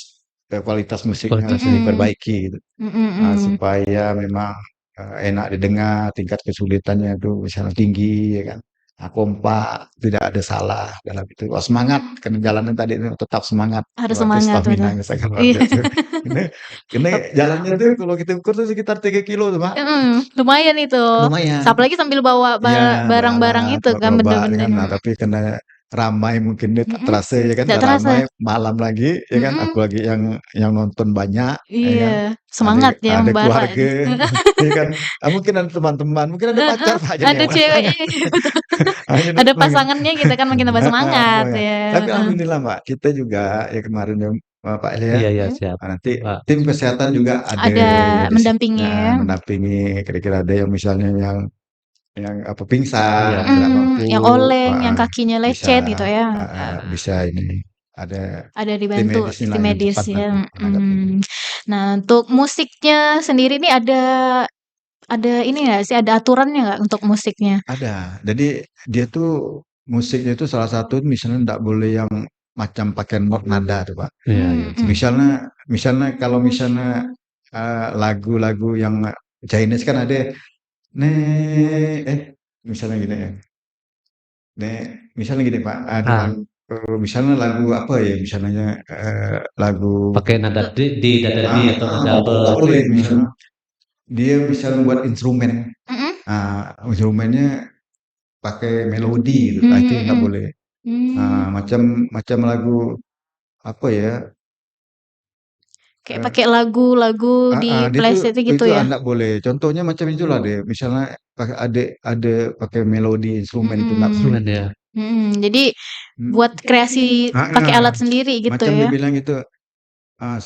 kualitas musiknya harus Kualitasnya. Mhm. diperbaiki gitu. Mhm, mhm. Supaya memang enak didengar, tingkat kesulitannya itu misalnya tinggi ya kan. Nah, kompak, tidak ada salah dalam itu. Oh, semangat karena jalannya tadi itu tetap semangat. Harus Berarti semangat, stamina betul. nya sangat luar Iya. biasa. Ini ini jalannya tuh kalau kita ukur tuh sekitar 3 kilo tuh, Pak. Lumayan itu. Lumayan. Apalagi sambil bawa Iya, barang-barang beralat, itu kan, gerobak ya benda-benda kan. Nah, tapi karena ramai mungkin dia tak mhm, terasa ya kan, nggak terasa. ramai malam lagi ya kan, Mhm, apalagi yang nonton banyak ya iya, kan. Ada semangat ya ada membara. keluarga ya kan, mungkin ada teman-teman, mungkin ada pacar Pak, jadi Ada nambah ceweknya, semangat. betul. Jadi Ada makin pasangannya gitu kan makin tambah heeh, semangat semangat. ya, Tapi heeh. alhamdulillah Mbak, kita juga ya kemarin yang Pak Elia, Iya, iya, Mhm, siap. nanti Pak. tim kesehatan juga ada ada di situ mendampingi ya. mendampingi kira-kira ada yang misalnya yang apa pingsan, Iya. tidak mampu, Yang oleng, yang heeh, kakinya bisa lecet gitu ya, bisa ini ada ada tim dibantu medis tim lah yang medis cepat ya, nanti menanggapi ini. Nah, untuk musiknya sendiri nih ada ini nggak sih, ada aturannya nggak untuk musiknya? Ada. Jadi dia tuh musiknya itu salah satu misalnya ndak boleh yang macam pakai not nada tuh, Pak. Iya, iya. Misalnya misalnya kalau misalnya lagu-lagu yang Chinese kan ada misalnya gini ya. Misalnya gini Pak, ada Ah, misalnya lagu apa ya misalnya lagu pakai nada di nada di atau nada be nggak boleh gitu. misalnya dia bisa membuat instrumen. Mhm, Instrumennya pakai melodi gitu. Nah, mmm, itu nggak mhm. boleh. Mmm, Macam macam lagu apa ya? kayak eh, pakai lagu-lagu di dia tuh playlist gitu itu ya? nggak boleh. Contohnya macam itulah deh. Misalnya pakai ada pakai melodi instrumen itu nggak boleh. Mhm, Instrumen ya. jadi Hmm. buat kreasi pakai alat sendiri gitu Macam dia ya? bilang itu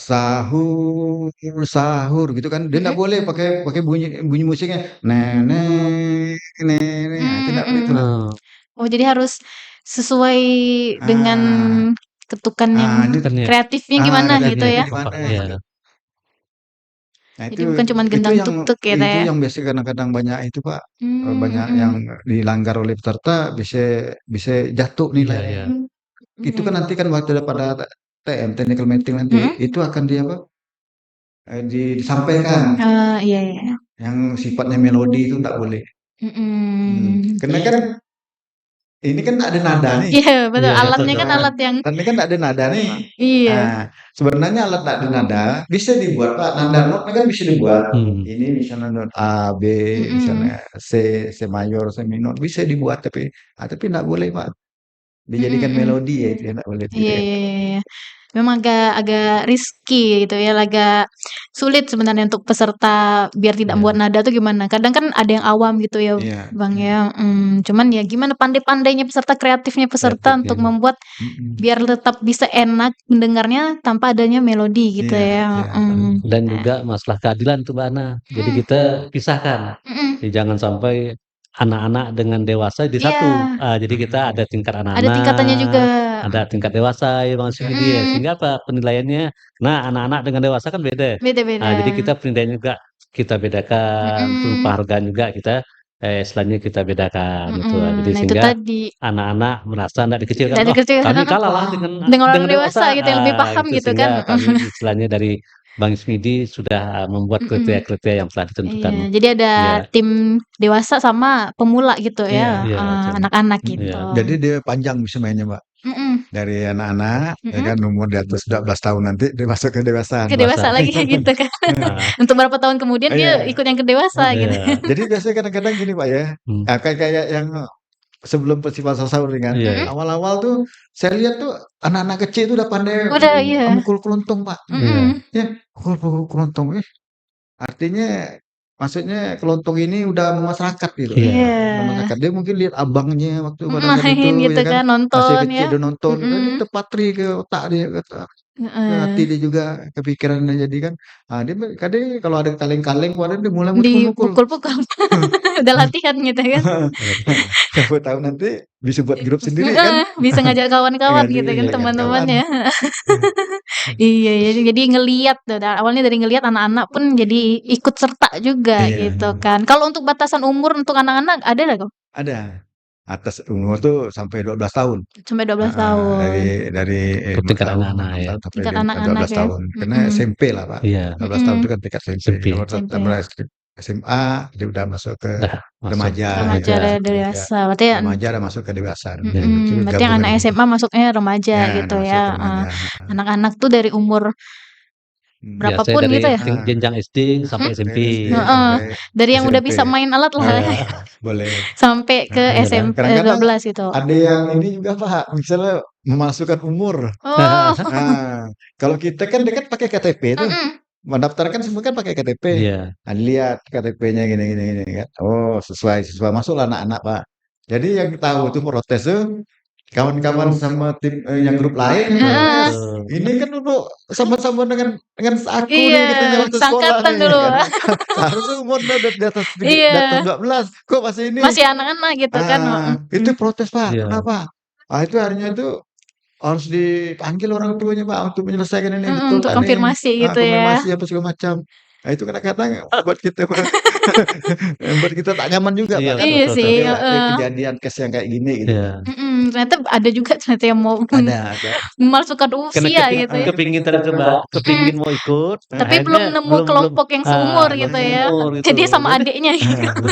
sahur sahur gitu kan. Dia nggak Mhm, boleh pakai pakai bunyi bunyi musiknya. Nenek nenek. Nah, itu nggak boleh itu. mhm. Oh, Oh, jadi harus sesuai dengan Ah, ketukan yang ini kan ya. kreatifnya gimana gitu Kreatifnya kreatifnya ya? di apa? mana Iya. gitu. Nah Jadi bukan cuman gendang tuk-tuk gitu ya? yang biasa kadang-kadang banyak itu Pak, Mmm, banyak yang mhm. dilanggar oleh peserta bisa bisa jatuh Iya, nilainya. iya. Itu kan Mhm. nanti kan waktu pada TM, technical meeting nanti, Mhm? itu akan di apa, disampaikan Oh, iya, iya. yang sifatnya melodi itu nggak boleh. Karena kan Mhm. ini kan ada nada nih. Iya, betul, Iya, iya, alatnya betul. kan alat yang Tadi kan nggak ada nada nih. iya. Ah, sebenarnya alat nggak ada nada bisa dibuat Pak, nada notnya kan bisa dibuat. Hmm. Ini misalnya not A, B, Mhm. misalnya C, C mayor, C minor bisa dibuat tapi nggak boleh Pak. Mhm, Dijadikan mhm. melodi ya itu yang nggak boleh Iya, dijadikan iya, iya, melodi. iya. Memang agak agak risky gitu ya, agak sulit sebenarnya untuk peserta biar tidak membuat Iya. nada tuh gimana. Kadang kan ada yang awam gitu ya, Iya, Bang, ya, cuman ya gimana pandai-pandainya peserta, kreatifnya peserta untuk Kreatifnya. membuat mhm, biar tetap bisa enak mendengarnya tanpa adanya melodi gitu iya ya, iya, Dan Nah juga masalah keadilan tuh Mbak Ana. Jadi mhm, kita pisahkan. mhm, Jadi jangan sampai anak-anak dengan dewasa di satu. iya, Jadi kita ada tingkat ada tingkatannya juga, anak-anak, ada tingkat dewasa ya Bang Sumidi ya. mhm, Sehingga apa penilaiannya, nah anak-anak dengan dewasa kan beda. Jadi beda-beda, kita penilaian juga kita bedakan, untuk mhm, penghargaan juga kita istilahnya kita bedakan gitu. Jadi nah itu sehingga tadi, anak-anak merasa tidak dikecilkan, dari "Oh kecil kami heeh, kalah lah dengan dengan orang dengan dewasa," dewasa gitu yang lebih paham gitu. gitu kan, Sehingga kami istilahnya dari Bang Ismidi sudah membuat mhm. kriteria-kriteria yang telah Iya, ditentukan. jadi ada Iya, tim dewasa sama pemula gitu iya, ya, iya, Cen. anak-anak mhm. gitu. Iya, Jadi dia panjang bisa mainnya Mbak. Mhm, Dari anak-anak ya mhm, kan umur di atas 12 tahun nanti dia masuk ke dewasaan. ke dewasa dewasa. lagi gitu kan. Heeh, Untuk berapa tahun kemudian dia Iya, ikut yang ke dewasa gitu. heeh. iya, Jadi biasanya kadang-kadang gini Pak ya, mmm, kayak kayak yang sebelum festival sahur nih kan, iya, Mhm, iya, awal-awal tuh saya lihat tuh anak-anak kecil itu udah pandai udah iya, mukul kelontong Pak. iya, mhm, Ya, mukul kelontong. Artinya maksudnya kelontong ini udah memasyarakat gitu, iya, iya, udah masyarakat. Dia mungkin lihat abangnya waktu pada saat itu main gitu ya kan, kan, masih nonton kecil ya, udah nonton, tadi mhm, terpatri ke otak dia kata hati Heeh. dia juga kepikirannya jadi kan, dia kadang kalau ada kaleng-kaleng waduh dia mulai mukul-mukul. Dipukul-pukul. Udah latihan gitu kan. Siapa tahu nanti bisa buat grup sendiri kan. Heeh, bisa ngajak kawan-kawan gitu kan, Ngajak kawan. teman-temannya. Iya, jadi ngelihat awalnya dari ngelihat anak-anak pun jadi ikut serta juga Iya, gitu kan. Kalau untuk batasan umur untuk anak-anak ada nggak, Kak? ada. Atas umur tuh sampai 12 tahun. Sampai 12 Heeh, tahun. dari Untuk 5 tingkat tahun, anak-anak 6 ya. tahun sampai Tingkat anak-anak 12 ya. tahun. Karena Mhm. SMP lah, Pak. Iya, 12 tahun itu Mhm. kan tingkat SMP. SMP. Kalau SMP. tambah SMA, dia udah masuk ke Udah masuk remaja, Remaja remaja. dari remaja. dewasa. Berarti Remaja udah masuk ke dewasa. Ya. Itu berarti yang gabungan anak gitu. SMA masuknya remaja Ya, gitu udah masuk ya. ke remaja. Anak-anak tuh dari umur Biasanya berapapun dari gitu ya. jenjang SD sampai Mhm. SMP. Dari SD Heeh. sampai Dari yang udah SMP. bisa main alat lah Ya, ya. boleh. Sampai ke Nah, Iya dah. SMP kadang-kadang 12 gitu. ada yang ini juga Pak, misalnya memasukkan umur. Oh. Nah, kalau kita kan dia kan pakai KTP tuh, Mhm. mendaftarkan semua kan pakai KTP. Iya. Nah, lihat KTP-nya gini kan. Oh, sesuai masuklah anak-anak Pak. Jadi yang tahu tuh protes tuh kawan-kawan sama tim yang grup lain yang Heeh. protes. Betul. Ini kan dulu sama-sama dengan aku nih Iya, katanya waktu sekolah seangkatan nih dulu. kan. Seharusnya umur udah di atas Iya, 12, kok masih ini? masih anak-anak gitu kan. Itu protes Pak, Iya. kenapa? Itu harinya itu harus dipanggil orang tuanya Pak untuk menyelesaikan ini betul Untuk tak nih? konfirmasi gitu ya. Konfirmasi apa segala macam. Nah itu kadang-kadang buat kita buat kita tak nyaman juga Iya, Pak kan. betul, Iya betul, sih, betul. Ada heeh. kejadian case yang kayak gini gitu kan. Ternyata ada juga ternyata yang mau Ada. memalsukan Karena usia gitu ya. kepingin terjebak, kepingin mau ikut, Tapi belum akhirnya nemu belum kelompok yang seumur belum gitu ya. seumur gitu. Jadi sama Jadi adiknya gitu.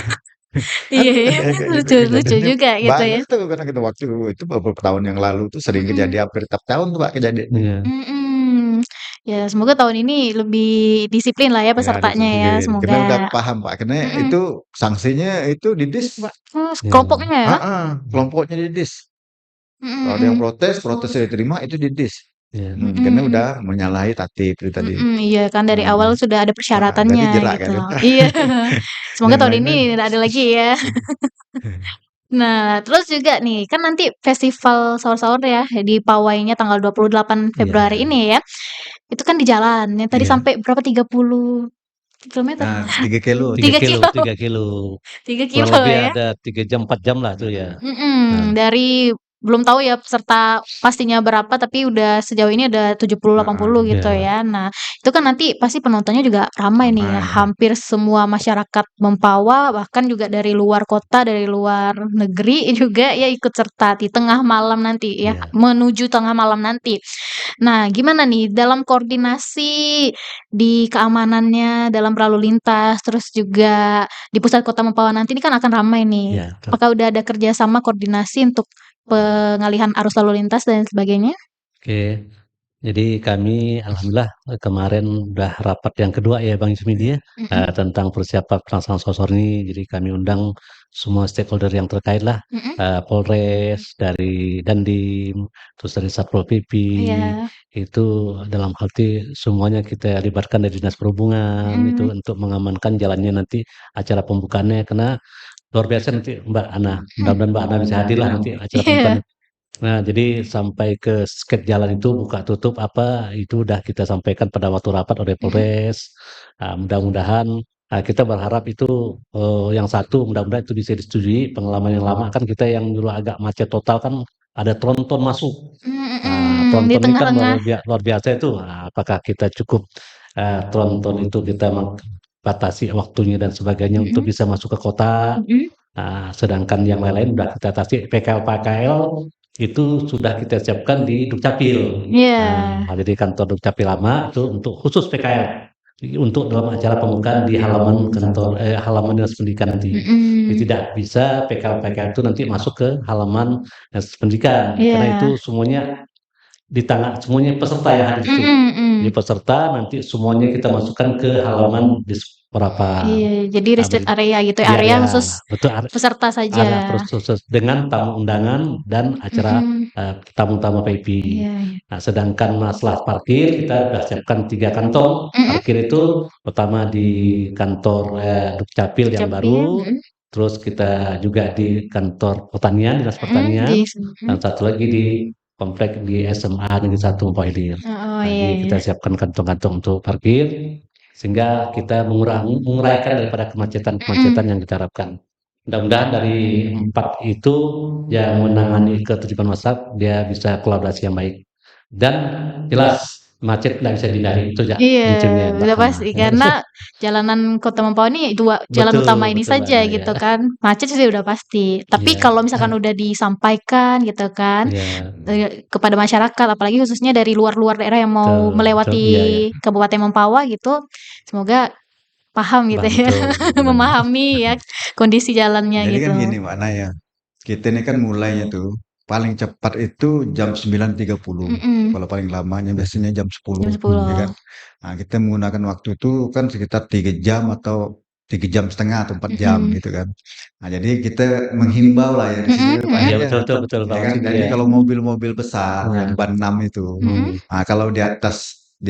Iya, ada iya. yang kayak gitu Lucu lucu kejadiannya juga gitu ya. banyak tuh karena kita waktu itu beberapa tahun yang lalu tuh sering Mhm. kejadian hampir tiap tahun tuh Pak kejadiannya. iya. Mhm. Ya semoga tahun ini lebih disiplin lah ya Ya pesertanya ya, disiplin. Karena semoga. udah paham Pak, karena Mhm. itu sanksinya itu didis Pak. Oh, Iya. kelompoknya ya? Kelompoknya didis. Mhm Kalau ada yang mhm. protesnya diterima itu didis. Iya. Mhm Karena mhm. udah menyalahi tatib itu tadi. Iya kan dari awal sudah ada Berarti persyaratannya jerak gitu. kan. Iya. Semoga Yang tahun ini lainnya tidak ada lagi ya. Nah, terus juga nih, kan nanti festival sahur-sahur ya di pawainya tanggal 28 Februari Iya. ini ya. Itu kan di jalan, yang tadi Iya. sampai berapa 30 kilometer? Nah, 3 kilo 3 3 kilo, kilo. 3 kilo. 3 Kurang kilo lebih ya. ada 3 jam, 4 jam lah tuh ya. Nah, Dari belum tahu ya peserta pastinya berapa, tapi udah sejauh ini ada 70, 80 gitu iya. ya. Nah, itu kan nanti pasti penontonnya juga ramai nih, Ramai. hampir semua masyarakat Mempawah, bahkan juga dari luar kota, dari luar negeri juga ya ikut serta di tengah malam nanti ya, Iya. menuju tengah malam nanti. Nah, gimana nih dalam koordinasi di keamanannya, dalam berlalu lintas, terus juga di pusat kota Mempawah nanti ini kan akan ramai nih. Iya. Apakah udah ada kerjasama koordinasi untuk pengalihan arus lalu lintas dan sebagainya? Oke. Jadi kami alhamdulillah kemarin udah rapat yang kedua ya Bang Yusmidi ya, Mhm tentang persiapan pelaksanaan Sosor ini. Jadi kami undang semua stakeholder yang terkait lah, mhm. Polres, dari Dandim, terus dari Satpol PP, Iya. itu dalam arti semuanya kita libatkan dari Dinas Perhubungan, itu Mhm. untuk mengamankan jalannya nanti acara pembukaannya. Karena luar biasa nanti Mbak Ana, mudah-mudahan Mbak Ana bisa hadir lah nanti acara Iya. pembukaan. Nah, jadi sampai ke sket jalan itu buka tutup apa, itu udah kita sampaikan pada waktu rapat oleh Mhm. Polres. Mudah-mudahan, kita berharap itu, yang satu mudah-mudahan itu bisa disetujui, pengalaman yang lama kan kita yang dulu agak macet total kan ada tronton masuk. Mhm. Di Tronton ini kan tengah-tengah. luar biasa itu. Apakah kita cukup, tronton itu kita batasi waktunya dan sebagainya untuk Mhm. bisa masuk ke kota. Mhm. Sedangkan yang lain-lain udah kita atasi PKL-PKL itu sudah kita siapkan di Dukcapil. Iya. Jadi kantor Dukcapil lama itu untuk khusus PKL untuk dalam acara pembukaan di halaman kantor halaman Dinas Pendidikan nanti. Jadi Mhm. tidak bisa PKL-PKL itu nanti masuk ke halaman Dinas Pendidikan karena Iya. itu semuanya di tangan semuanya peserta yang hadir itu. Mhm mhm. Jadi peserta nanti semuanya kita masukkan ke halaman berapa Iya, jadi restricted area gitu ya, di area area khusus betul peserta area saja. khusus dengan tamu undangan dan acara Mhm. tamu-tamu VIP. Iya iya. Nah, sedangkan masalah parkir kita sudah siapkan 3 kantong Mhm. parkir itu pertama di kantor Dukcapil yang Dukcapil, baru, terus kita juga di kantor pertanian, Dinas mhm, Pertanian, dan satu lagi di komplek di SMA Negeri 1 Mupahilir. Oh, Nah, ini kita siapkan kantong-kantong untuk parkir sehingga kita menguraikan daripada kemacetan-kemacetan yang kita harapkan. Mudah-mudahan dari 4 itu yang menangani ketertiban masyarakat dia bisa kolaborasi yang baik. Dan jelas macet nggak bisa dihindari itu ya Iya, intinya Mbak udah Hana. pasti karena jalanan Kota Mempawah ini jalan Betul, utama ini betul Mbak saja Hana, gitu ya. kan. Macet sih udah pasti. Tapi Iya, kalau misalkan udah disampaikan gitu kan iya, kepada masyarakat, apalagi khususnya dari luar-luar daerah yang mau betul, betul, melewati iya, iya. Kabupaten Mempawah gitu, semoga paham gitu ya, Betul, betul. memahami ya kondisi jalannya Jadi gitu. kan gini Mbak Naya, kita ini kan mulainya tuh paling cepat itu jam 9.30. Kalau paling lamanya biasanya jam 10, Jam ya kan? 10. Nah, kita menggunakan waktu itu kan sekitar 3 jam atau 3,5 jam atau 4 jam gitu kan. Nah, jadi kita menghimbau lah ya di sini Pak Iya, ya. betul, betul, betul Ya Pak kan? Wasid, Jadi ya. kalau mobil-mobil besar Nah. yang ban 6 itu, Hmm, nah kalau di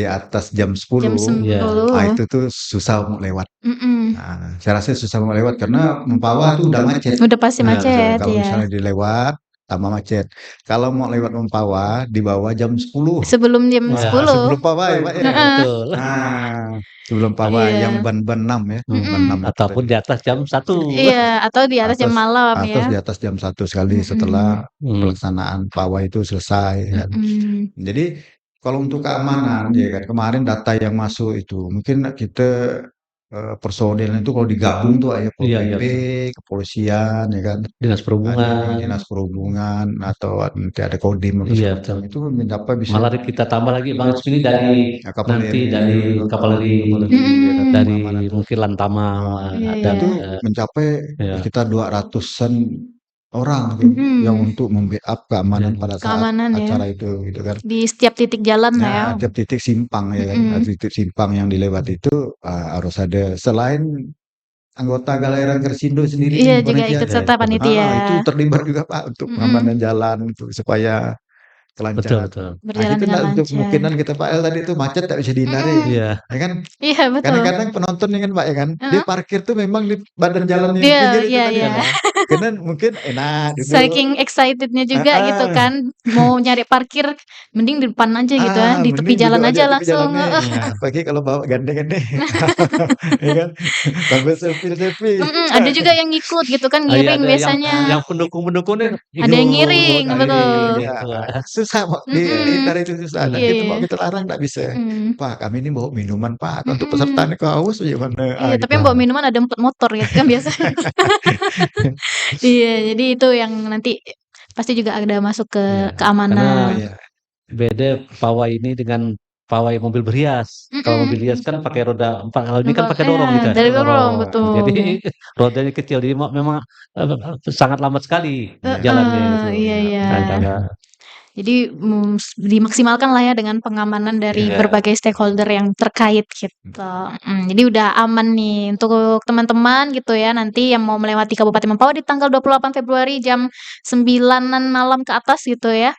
atas jam 10, Jam Iya. 10. nah itu tuh susah mau lewat. Mm-mm. Nah, saya rasa susah mau lewat karena Mempawah tuh udah macet. Udah pasti Nah, macet Kalau ya. misalnya dilewat, tambah macet. Kalau mau lewat Mempawah, di bawah jam 10. Sebelum jam Iya. 10. Sebelum Pawah ya, Pak ya? Iya, betul. Nah, sebelum Pawah Iya. yang ban 6 ya, ban 6 itu Ataupun tadi. di atas jam 1. Iya, atau di atas jam malam Atau ya. di atas jam 1 sekali setelah Hmm. pelaksanaan Pawah itu selesai kan. Mm-mm. Jadi kalau untuk keamanan ya kan, kemarin data yang masuk itu mungkin kita personilnya itu kalau digabung tuh ya Pol Iya, iya, PP, kepolisian ya kan, Dinas ada perhubungan. dinas perhubungan atau nanti ada kodim atau Iya, semacam betul. itu mendapat bisa Malah kita tambah lagi Bang Ismini dari ya, Kapolri, nanti dari Kapolri, ya kan, dari pengamanan tuh. mungkin Lantama Iya, dan Itu mencapai ya, sekitar 200-an orang tuh yang untuk membackup keamanan pada saat Keamanan ya. acara itu gitu kan. Di setiap titik jalan lah ya. Nah, tiap titik simpang ya kan, titik simpang yang dilewati itu harus ada selain anggota Galeran Kersindo sendiri Iya, nih, juga panitia. ikut serta panitia. Itu terlibat juga Pak untuk pengamanan jalan itu supaya betul, kelancaran. betul. Nah, Berjalan kita dengan untuk lancar. kemungkinan kita Pak El tadi itu macet tak bisa dihindari, Iya, ya kan? Iya, betul. Kadang-kadang penonton ini kan Pak ya kan, dia parkir tuh memang di badan jalan yang Iya, pinggir itu iya, tadi iya. kan. Karena mungkin enak duduk. Saking excitednya juga gitu kan, mau nyari parkir mending di depan aja gitu ya, di tepi Mending jalan duduk aja tepi langsung. jalannya. Nah, apalagi kalau bawa gandeng-gandeng. Ya kan? Sambil selfie-selfie. Ada juga yang ngikut gitu kan, iya, ngiring ada biasanya. yang pendukung-pendukungnya Ada yang ikut, ngiring, ada betul. yang Iya, ikut. susah mau dihindari itu susah. Dan Iya, kita mau iya. kita larang nggak bisa. Pak, kami ini bawa minuman Pak, untuk Mm-mm. peserta nih haus gimana? Iya, tapi yang bawa minuman ada 4 motor gitu kan biasanya. Iya, jadi itu yang nanti pasti juga ada masuk ke Iya, keamanan. karena Iya. beda pawai ini dengan pawai mobil berias. Kalau mobil hias kan pakai roda 4, kalau ini kan pakai dorong gitu ya. Dari dorong, betul. Jadi rodanya kecil, jadi memang sangat lambat sekali jalannya gitu. Iya, iya. Kadang-kadang. Jadi dimaksimalkan lah ya dengan pengamanan dari Iya. berbagai stakeholder yang terkait gitu. Jadi udah aman nih untuk teman-teman gitu ya nanti yang mau melewati Kabupaten Mempawah di tanggal 28 Februari jam 9-an malam ke atas gitu ya.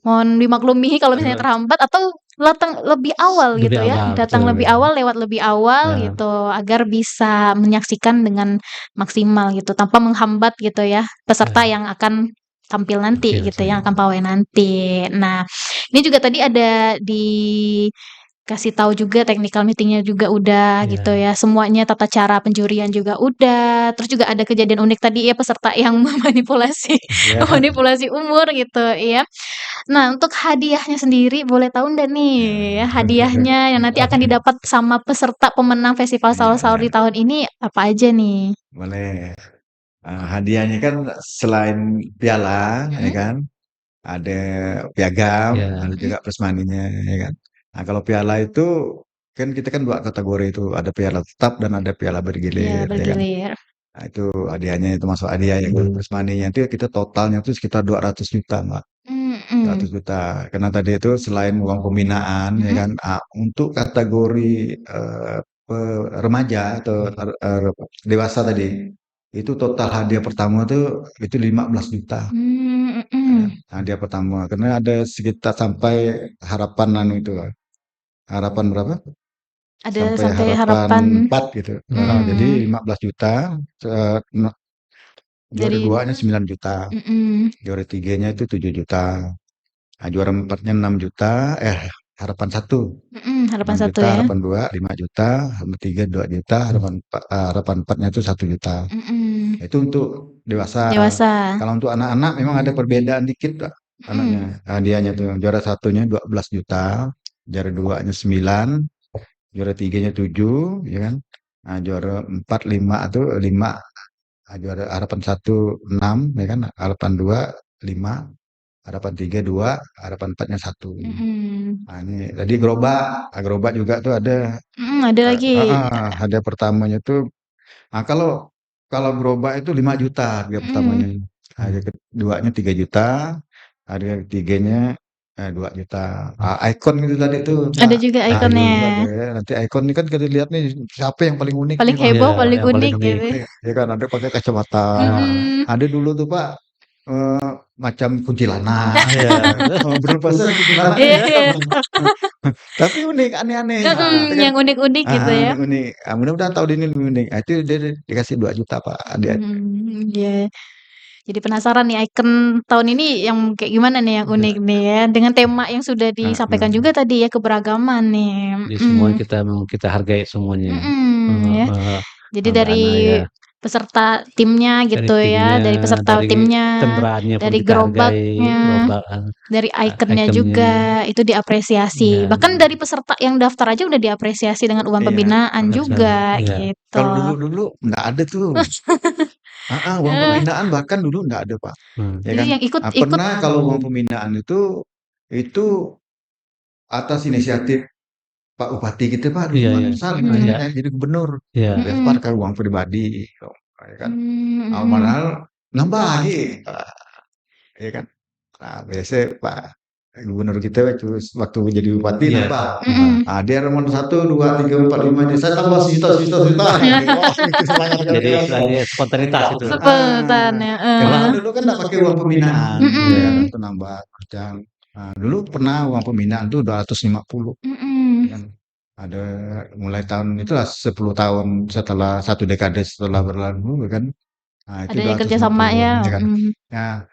Mohon dimaklumi kalau misalnya terhambat atau datang lebih awal Lebih gitu ya. awal, Datang betul. lebih awal, lewat lebih awal Ya. gitu agar bisa menyaksikan dengan maksimal gitu tanpa menghambat gitu ya peserta yang akan tampil nanti Oke, gitu, betul. yang akan pawai nanti. Nah, ini juga tadi ada dikasih tahu juga technical meeting-nya juga udah Iya. gitu ya. Semuanya tata cara penjurian juga udah. Terus juga ada kejadian unik tadi ya peserta yang memanipulasi Iya. manipulasi umur gitu ya. Nah, untuk hadiahnya sendiri boleh tahu nggak nih ya hadiahnya yang nanti akan didapat sama peserta pemenang Festival Sahur-Sahur di tahun ini apa aja nih? Boleh. Hadiahnya kan selain piala ya kan, ada piagam, Iya. ada juga prasmaninnya ya kan. Nah, kalau piala itu kan kita kan 2 kategori itu, ada piala tetap dan ada piala Iya, bergilir ya kan. bergilir. Nah, itu hadiahnya itu masuk hadiah yang prasmaninnya itu kita totalnya itu sekitar 200 juta, Mbak. 200 juta. Karena tadi itu selain uang pembinaan ya kan, untuk kategori remaja atau dewasa tadi itu total hadiah pertama tuh itu 15 juta. Hadiah pertama karena ada sekitar sampai harapan itu harapan berapa? Ada Sampai harapan 4 gitu. Jadi 15 juta. Juara 2-nya 9 juta. Juara 3-nya itu 7 juta. juara 4-nya 6 juta, harapan 1 harapan 6 1 juta, ya. harapan 2 5 juta, harapan 3 2 juta, harapan 4-nya itu 1 juta. Itu untuk dewasa. Dewasa. Kalau untuk anak-anak memang ada perbedaan dikit, Pak, anaknya. Hadiahnya tuh juara 1-nya 12 juta, juara 2-nya 9, juara 3-nya 7, ya kan. Nah, juara 4 5 tuh 5, juara harapan 1 6, ya kan. Harapan 2 5, harapan 3 2, harapan 4-nya 1. Nah, ini tadi gerobak juga tuh ada. Ada lagi. Hadiah pertamanya tuh, nah kalau gerobak itu 5 juta harga pertamanya. Harga keduanya 3 juta, harga ketiganya 2 juta. Icon itu tadi tuh. Ada juga Nah, ikonnya. nanti icon ini kan kita lihat nih siapa yang paling unik Paling nih, Pak. heboh, Iya, paling yang paling unik unik. gitu. Ya kan ada pakai kacamata. Ada dulu tuh, Pak, macam kuntilanak. Iya. Berupa kuntilanak. Iya. Tapi unik, aneh-aneh. Nah, itu kan Yang unik-unik gitu ya. unik. Mudah-mudahan tahun ini lebih unik. Itu dia dikasih 2 juta, Pak. Dia. Iya. Jadi penasaran nih ikon tahun ini yang kayak gimana nih yang unik nih ya, dengan tema yang sudah disampaikan juga tadi ya, keberagaman nih. Jadi semuanya kita hargai semuanya. Ya. Jadi dari ya. peserta timnya gitu ya, dari peserta timnya, kendaraannya pun dari kita hargai, gerobaknya, dari ikonnya ikonnya. juga itu diapresiasi. Ya. Bahkan dari peserta yang daftar aja udah diapresiasi dengan uang Iya, pembinaan juga Iya. gitu. Kalau dulu nggak ada tuh. Uang pembinaan bahkan dulu nggak ada, Pak. Ya Jadi kan? yang ikut Pernah kalau uang pembinaan itu atas inisiatif Pak Bupati gitu, Pak, dulu Iya, Pak iya. Nusal, Iya. jadi gubernur. Iya. Lempar ke uang pribadi, ya kan. Padahal nambah lagi, ya kan. Nah, biasa Pak Gubernur kita waktu jadi bupati Iya. nambah. Dia nomor 1 2 3 4 5 ini saya tambah sejuta. Itu semangat kali. Jadi istilahnya spontanitas itu. Spontan ya. Karena dulu kan nggak pakai uang pembinaan, ya kan, untuk nambah macam. Dulu pernah uang pembinaan tuh 250. Kan ada mulai tahun itulah 10 tahun setelah 1 dekade setelah berlalu kan. Nah, itu Adanya kerjasama 250, ya. kan. Nah,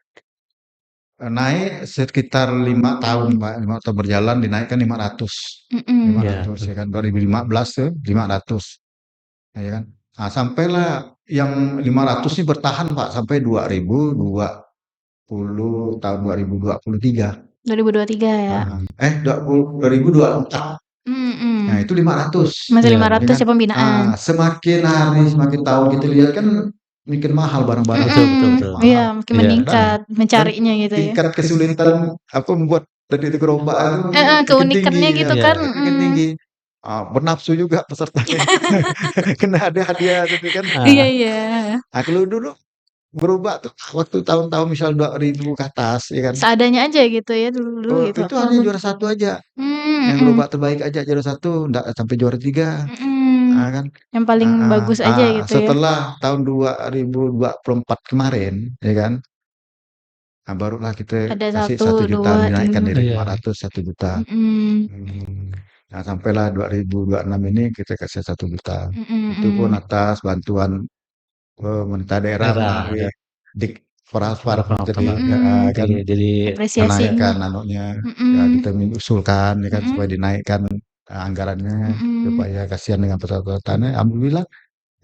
naik sekitar 5 tahun, Pak, 5 tahun berjalan dinaikkan 500. 500 ya kan. 2015 tuh 500. Ya kan. Nah, sampailah yang 500 ini bertahan, Pak, sampai 2020 tahun 2023. 2023 ya. 2024. Nah, itu 500. Masih Iya. 500 ya pembinaan. Semakin hari, semakin tahun kita lihat kan makin mahal barang-barang. Betul. Iya, makin Iya. meningkat mencarinya gitu ya. Tingkat kesulitan membuat tadi itu gerobak itu keunikannya tinggi, gitu ya. kan. makin tinggi. Bernafsu juga pesertanya. Kena ada hadiah gitu kan. Iya. Kalau dulu gerobak tuh waktu tahun-tahun misal 2000 ke atas, ya kan. Seadanya aja gitu ya dulu gitu. Itu hanya juara 1 aja. Yang gerobak terbaik aja juara 1, enggak sampai juara 3. Kan. Yang paling bagus aja gitu ya. Setelah tahun 2024 kemarin, ya kan. Nah, barulah kita Ada kasih 1, 1 juta 2, dinaikkan dari 5. 500 1 juta. Nah, sampailah 2026 ini kita kasih 1 juta. Itu pun atas bantuan pemerintah daerah melalui Dikforaswar kan Jadi apresiasi. menaikkan anunya. Ya, kita mengusulkan ya kan supaya dinaikkan anggarannya supaya kasihan dengan peserta-pesertanya. Alhamdulillah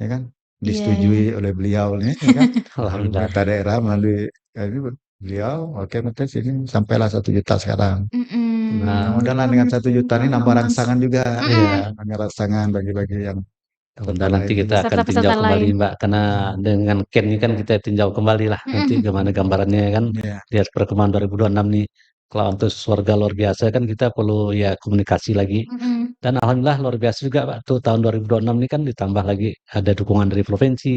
ya kan disetujui oleh beliau nih, ya kan. Pemerintah daerah melalui ini beliau, oke nanti sini sampailah 1 juta sekarang. Nah, mudah-mudahan dengan 1 juta ini nambah rangsangan juga, ya, nambah rangsangan bagi-bagi yang dan nanti kita akan peserta-peserta tinjau kembali, lain. Mbak, karena dengan Ken ini kan kita tinjau kembali lah nanti gimana gambarannya kan. Lihat perkembangan 2026 nih. Kalau untuk warga luar biasa kan kita perlu ya komunikasi lagi. Dan alhamdulillah luar biasa juga, Pak. Tuh tahun 2026 ini kan ditambah lagi ada dukungan dari provinsi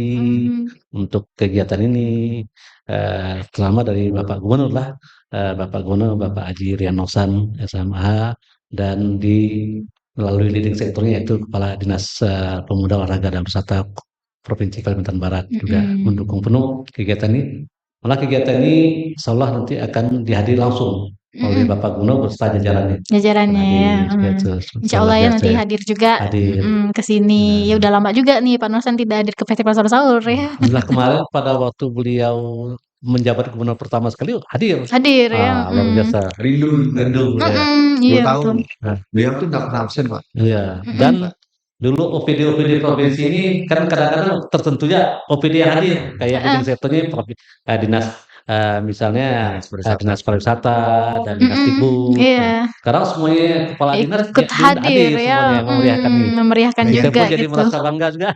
untuk kegiatan ini. Terutama dari Bapak Gubernur lah. Bapak Gubernur, Bapak Haji Rian Nosan, SMA, dan melalui leading sektornya yaitu Kepala Dinas Pemuda Olahraga dan Wisata Provinsi Kalimantan Barat juga mendukung penuh kegiatan ini. Malah kegiatan ini insya Allah nanti akan dihadiri langsung oleh Bapak Gubernur beserta jajarannya. Jajarannya ya. Insya Allah ya nanti hadir juga ke sini. Ya udah lama juga nih Pak Nosan tidak hadir ke Festival Sahur ya. Alhamdulillah kemarin pada waktu beliau menjabat gubernur pertama sekali hadir. Hadir ya. Luar biasa. Rindu ya. Rindu ya. 2 Iya tahun. Nah, Beliau tuh nggak pernah absen, Pak. Iya. Dan dulu OPD provinsi ini kan kadang-kadang tertentu ya OPD yang hadir kayak bidang sektornya dinas misalnya dinas pariwisata dan dinas Dikbud. Iya. Sekarang semuanya kepala dinas Ikut hadir ya. semuanya memeriahkan ini. Memeriahkan Iya, Kita juga pun jadi gitu. merasa bangga juga.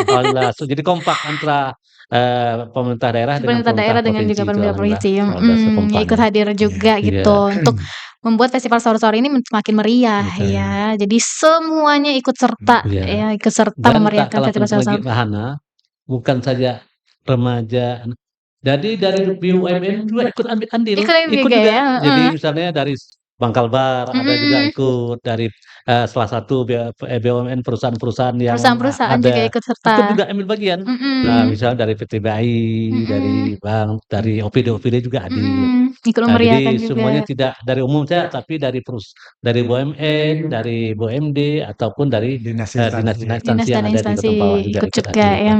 Alhamdulillah. Jadi kompak antara pemerintah daerah dengan juga pemerintah provinsi. Ya, ikut hadir juga Iya. gitu untuk membuat festival sahur-sahur ini semakin meriah Betul. ya. Jadi semuanya ikut serta Iya. ya, ikut serta Dan tak memeriahkan kalah festival penting lagi sahur-sahur. Hana, bukan saja remaja. Jadi dari BUMN juga ikut ambil andil, Ikut juga juga. ya, Jadi misalnya dari Bangkalbar ada juga ikut, dari salah satu BUMN perusahaan-perusahaan yang Perusahaan-perusahaan juga ada ikut ikut serta. juga ambil bagian. Nah, misalnya dari PT BAI, dari bank, dari OPD juga hadir. Ikut Nah, jadi memeriahkan juga. semuanya tidak dari umum saja, tapi dari BUMN, dari BUMD ataupun dari Dinas dinas-dinas Dinas instansi yang dan ada di instansi Kota Bawah juga ikut ikut juga hadir. ya.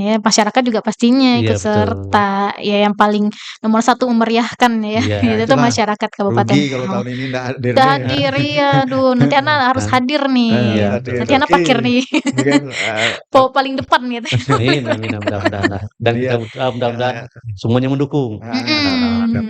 Ya masyarakat juga pastinya Iya, ikut betul. serta. Ya yang paling nomor satu memeriahkan ya. Iya. Itu tuh Itulah masyarakat Kabupaten Rugi kalau Pamekasan. tahun ini nggak hadir Nggak nih. hadir iya, aduh nanti Ana harus hadir nih. Iya, Nanti Ana parkir nih. Ini kan Paling depan gitu. Amin, mudah-mudahan lah. Dan kita mudah-mudahan semuanya mendukung.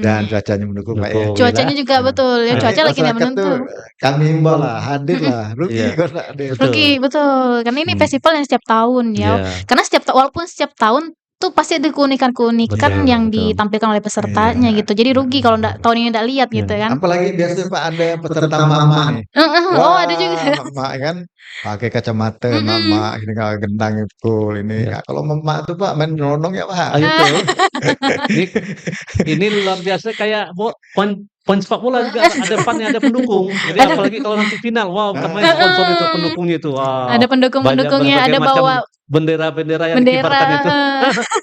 dan cuacanya mendukung, Pak ya. Mendukung. Cuacanya juga betul ya, Nanti cuaca lagi nggak masyarakat tuh menentu. kami himbau lah, hadir lah, rugi Iya. kalau nggak hadir. Betul. Rugi betul, karena ini festival yang setiap tahun ya. Iya. Karena walaupun setiap tahun tuh pasti ada keunikan-keunikan Betul, yang betul. ditampilkan oleh pesertanya Iya. gitu. Jadi rugi kalau tahun ini nggak lihat gitu kan. Apalagi biasanya Pak ada peserta mama nih. Oh ada juga. Mak kan pakai kacamata, mama ini kalau gendang itu ini. Iya. Nah, kalau mama tuh Pak main nyelonong ya Pak. Itu. ini luar biasa kayak poin sepak bola juga ada fan-nya, ada pendukung. Jadi apalagi kalau nanti final, wow, bukan main sponsor itu pendukungnya itu. Wow. Ada pendukung-pendukungnya, ada berbagai bawa macam bendera-bendera yang bendera. dikibarkan itu.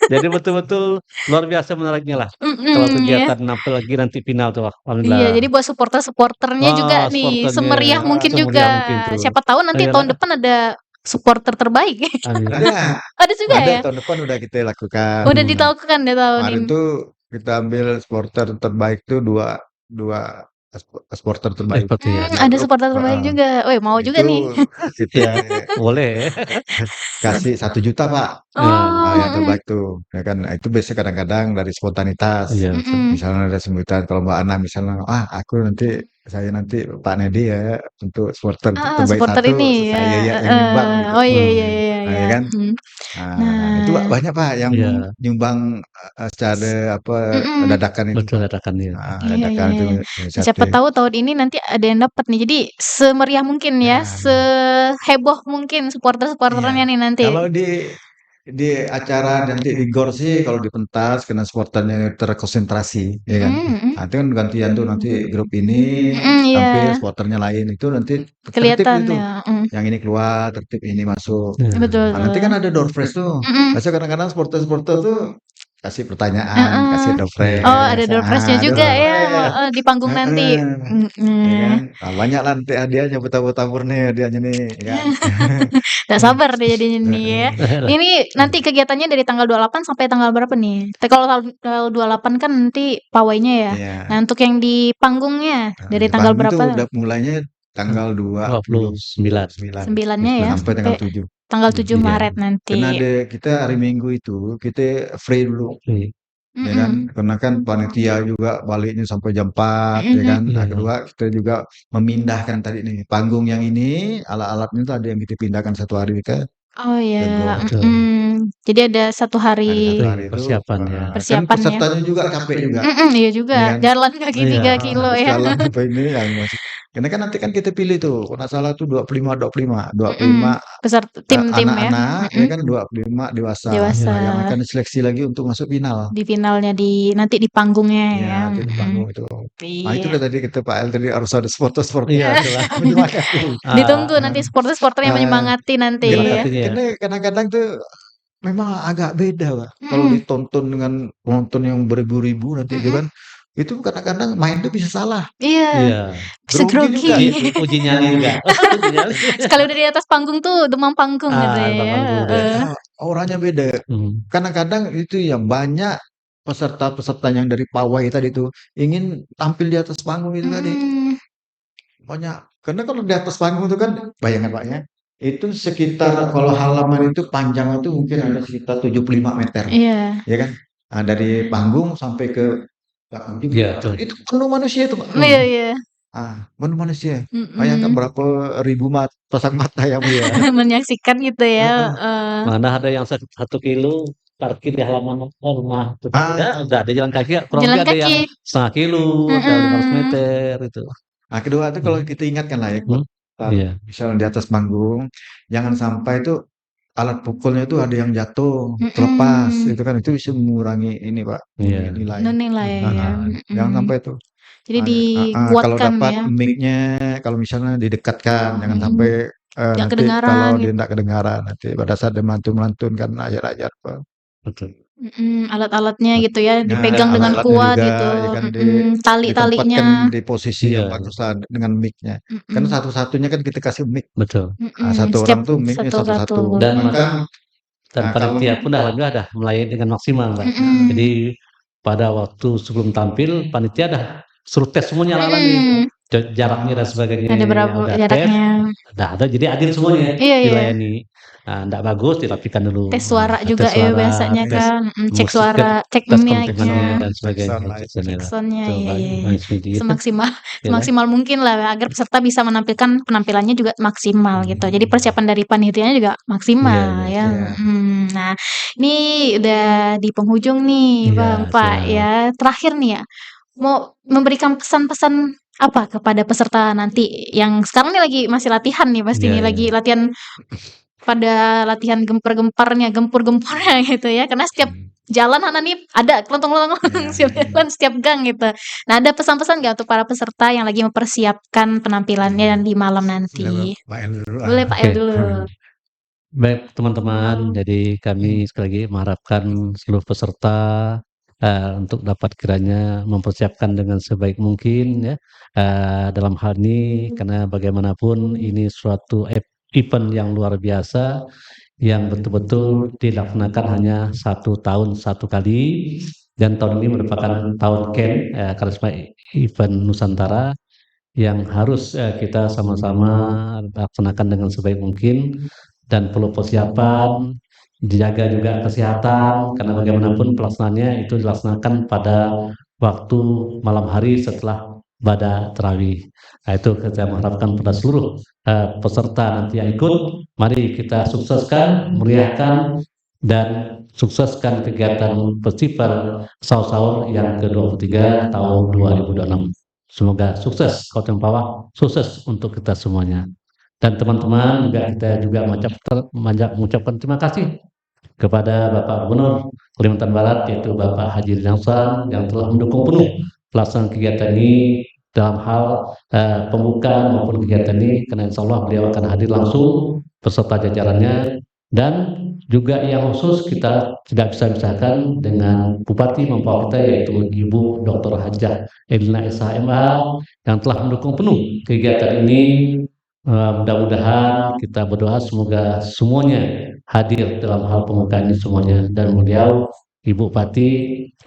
Jadi betul-betul luar biasa menariknya lah. Kalau kegiatan apalagi nanti final tuh, alhamdulillah. Iya, jadi buat supporternya juga nih semeriah mungkin juga. Siapa tahu nanti tahun depan ada supporter terbaik. Ada juga ya. Tahun depan udah kita lakukan. Udah dilakukan deh tahun Kemarin ini. tuh kita ambil supporter terbaik tuh dua supporter terbaik. Ada supporter terbaik juga. Woi, mau juga nih. Kita boleh kasih 1 juta Pak. Yang terbaik tuh, ya kan. Nah, itu biasanya kadang-kadang dari spontanitas. Misalnya ada sembutan kalau Mbak Ana misalnya, aku saya nanti Pak Nedi ya untuk supporter terbaik supporter 1 ini saya ya. yang nyumbang gitu. Oh iya. Ya kan. Nah, itu banyak Pak yang nyumbang secara dadakan itu. Betul, dadakan ya. Dadakan itu. Siapa tahu tahun ini nanti ada yang dapat nih. Jadi semeriah mungkin ya, seheboh mungkin supporternya nih nanti. Kalau di acara nanti di GOR sih kalau di pentas karena supporternya terkonsentrasi ya kan. Nanti kan gantian tuh nanti grup ini tampil supporternya lain itu nanti kelihatan itu. Ya. Yang ini keluar, tertib ini masuk. Betul. Nanti kan ada door prize tuh. Biasanya kadang-kadang supporter tuh kasih pertanyaan, kasih door prize. Oh, ada door prize-nya juga ya di panggung nanti. Ya kan? Banyak lah nanti hadiahnya tabur-tabur nih hadiahnya nih ya. Nggak sabar deh jadinya nih ya. Ini nanti kegiatannya dari tanggal 28 sampai tanggal berapa nih? Kalau tanggal 28 kan nanti pawainya ya. Nah, untuk yang di panggungnya dari tanggal berapa? Udah mulainya tanggal 9-nya ya. Sampai tanggal 7. Tanggal 7 Maret nanti. Karena kita hari Minggu itu kita free dulu. Ya kan, karena kan panitia juga baliknya sampai jam 4 ya kan. Nah, kedua kita juga memindahkan tadi nih panggung yang ini alat-alatnya itu ada yang kita pindahkan 1 hari ke. Oh ya. Jadi ada 1 hari persiapan ya. Kan pesertanya juga capek juga. Iya juga. Jalan kaki 3 kilo ya. Jalan sampai ini yang masih. Karena kan nanti kan kita pilih tuh, kalau nggak salah tuh 25 peserta tim-tim ya. Anak-anak ya kan 25 dewasa. Yang akan diseleksi lagi untuk masuk final. Di finalnya nanti di panggungnya ya. Nanti di panggung itu. Nah, itu tadi kita Pak El tadi harus ada supporter. Iya, ditunggu nanti supporter yang menyemangati nanti ya. Karena kadang-kadang tuh memang agak beda Pak. Kalau ditonton dengan penonton yang beribu-ribu nanti itu kan. Itu kadang-kadang main tuh bisa salah. Iya. Bisa grogi. Uji nyali juga. Sekali udah di atas panggung tuh demam panggung gitu ya. Orangnya beda. Kadang-kadang itu yang banyak peserta-peserta yang dari pawai tadi tuh ingin tampil di atas panggung itu tadi. Banyak. Karena kalau di atas panggung itu kan, bayangkan Pak ya, itu sekitar kalau halaman itu panjang itu mungkin ada sekitar 75 meter, Iya. ya kan? Nah, dari panggung sampai ke belakang juga. Iya, betul. Itu penuh manusia itu Pak. Iya, iya. Penuh manusia. Bayangkan berapa ribu pasang mata yang melihat. Menyaksikan gitu ya. Heeh. Mana ada yang 1 kilo parkir di halaman rumah. Ya, udah ada jalan kaki, kurang Jalan lebih ada yang kaki. setengah kilo, ada 500 meter itu. Nah, kedua itu kalau kita ingatkan lah ya, Iya. misalnya di atas panggung, jangan sampai itu alat pukulnya itu ada yang jatuh, terlepas, itu kan itu bisa mengurangi ini Pak, Iya. nilai. Nilai ya. Jangan sampai itu. Jadi Kalau dikuatkan dapat ya. mic-nya, kalau misalnya didekatkan, jangan sampai Nggak nanti kedengaran kalau dia gitu. tidak kedengaran, nanti pada saat dia melantunkan ayat-ayat Pak. Betul. Alat-alatnya gitu ya, Nah, dipegang dengan alat-alatnya kuat juga gitu. ya kan ditempatkan Tali-talinya. di posisi yang Iya. bagus lah dengan mic-nya. Karena satu-satunya kan kita kasih mic. Betul. Satu Setiap orang tuh mic-nya satu-satu. satu-satu. Dan Maka dan kalau panitia pun alhamdulillah dah melayani dengan maksimal, Mbak. Jadi pada waktu sebelum tampil, panitia dah suruh tes semuanya alat nih, jaraknya dan sebagainya. Ada berapa Udah tes, jaraknya? ada jadi adil semuanya Iya, iya. dilayani. Nggak bagus dirapikan dulu. Tes suara Tes juga ya suara, biasanya tes kan. Cek musik, suara, cek tes mic-nya, kontengannya dan sebagainya. cek sound-nya, Tuh, iya, Mbak, iya. Mbak Smidi. Semaksimal Ya, semaksimal mungkin lah agar peserta bisa menampilkan penampilannya juga maksimal gitu. Jadi persiapan dari panitianya juga maksimal Iya, ya. iya. Nah, ini udah di penghujung nih, Iya, Bang, Pak siap. ya. Terakhir nih ya, mau memberikan pesan-pesan apa kepada peserta nanti yang sekarang nih lagi masih latihan nih pasti Iya, nih, iya. lagi latihan pada latihan gempur-gemparnya gitu ya, karena setiap jalan Hana nih ada kelentong-kelentong setiap jalan, setiap gang gitu. Nah, ada pesan-pesan nggak untuk para peserta yang lagi mempersiapkan penampilannya di malam nanti? Pak El dulu lah. Boleh Pak El Oke. dulu. Baik teman-teman, jadi kami sekali lagi mengharapkan seluruh peserta untuk dapat kiranya mempersiapkan dengan sebaik mungkin ya dalam hal ini, karena bagaimanapun ini suatu event yang luar biasa yang betul-betul dilaksanakan hanya 1 tahun 1 kali, dan tahun ini merupakan tahun Ken Karisma Event Nusantara yang harus kita sama-sama laksanakan dengan sebaik mungkin, dan perlu persiapan, dijaga juga kesehatan, karena bagaimanapun pelaksanaannya itu dilaksanakan pada waktu malam hari setelah ibadah tarawih. Nah, itu kita mengharapkan pada seluruh peserta nanti yang ikut, mari kita sukseskan, meriahkan, dan sukseskan kegiatan festival Sahur yang ke-23 tahun 2026. Semoga sukses Kabupaten Pawah, sukses untuk kita semuanya. Dan teman-teman kita juga mengucapkan terima kasih kepada Bapak Gubernur Kalimantan Barat, yaitu Bapak Haji Hasan, yang telah mendukung penuh pelaksanaan kegiatan ini dalam hal pembukaan maupun kegiatan ini, karena insya Allah beliau akan hadir langsung beserta jajarannya. Dan juga yang khusus kita tidak bisa pisahkan dengan Bupati Mempawah kita, yaitu Ibu Dr. Hajah Elina SHMA, yang telah mendukung penuh kegiatan ini. Mudah-mudahan kita berdoa semoga semuanya hadir dalam hal pembukaan ini semuanya, dan beliau Ibu Bupati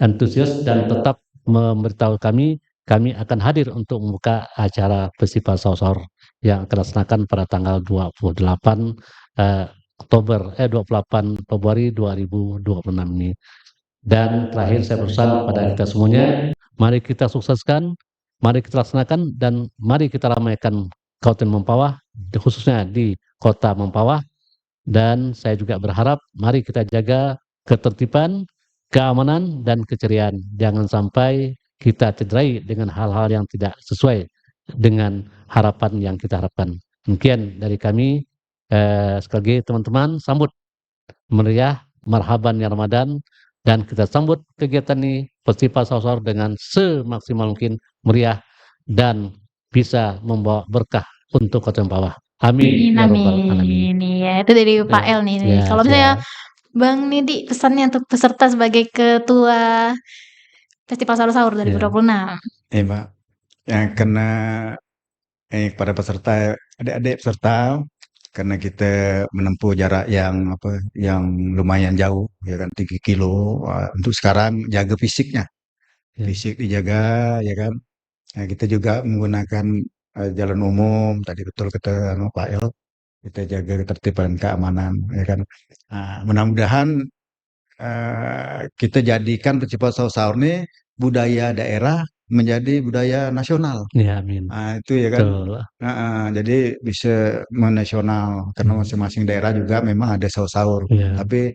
antusias dan tetap memberitahu kami akan hadir untuk membuka acara Festival Sahur yang akan dilaksanakan pada tanggal 28 Februari 2026 ini. Dan terakhir saya pesan kepada kita semuanya, mari kita sukseskan, mari kita laksanakan, dan mari kita ramaikan Kabupaten Mempawah, khususnya di Kota Mempawah. Dan saya juga berharap mari kita jaga ketertiban, keamanan, dan keceriaan. Jangan sampai kita cederai dengan hal-hal yang tidak sesuai dengan harapan yang kita harapkan. Demikian dari kami. Sekali lagi teman-teman, sambut meriah, marhaban ya Ramadan, dan kita sambut kegiatan ini, Festival Sahur dengan semaksimal mungkin meriah dan bisa membawa berkah untuk Kota Mempawah. Amin. Ya Rabbal Alamin. Ya, itu dari Pak El nih. Ya, Kalau misalnya Bang Nidi, pesannya untuk peserta sebagai ketua Festival Sahur 2026. Mbak, yang kena kepada peserta, adik-adik peserta, karena kita menempuh jarak yang yang lumayan jauh, ya kan 3 kilo. Untuk sekarang jaga fisiknya, Ya. fisik dijaga, ya kan. Nah, kita juga menggunakan jalan umum. Tadi betul kata Pak El, kita jaga ketertiban keamanan, ya kan. Mudah-mudahan kita jadikan festival sahur-sahur ini budaya daerah menjadi budaya nasional. Ya, amin. Itu ya kan. Betul. Jadi bisa menasional karena masing-masing daerah juga memang ada sahur-sahur. Ya. Tapi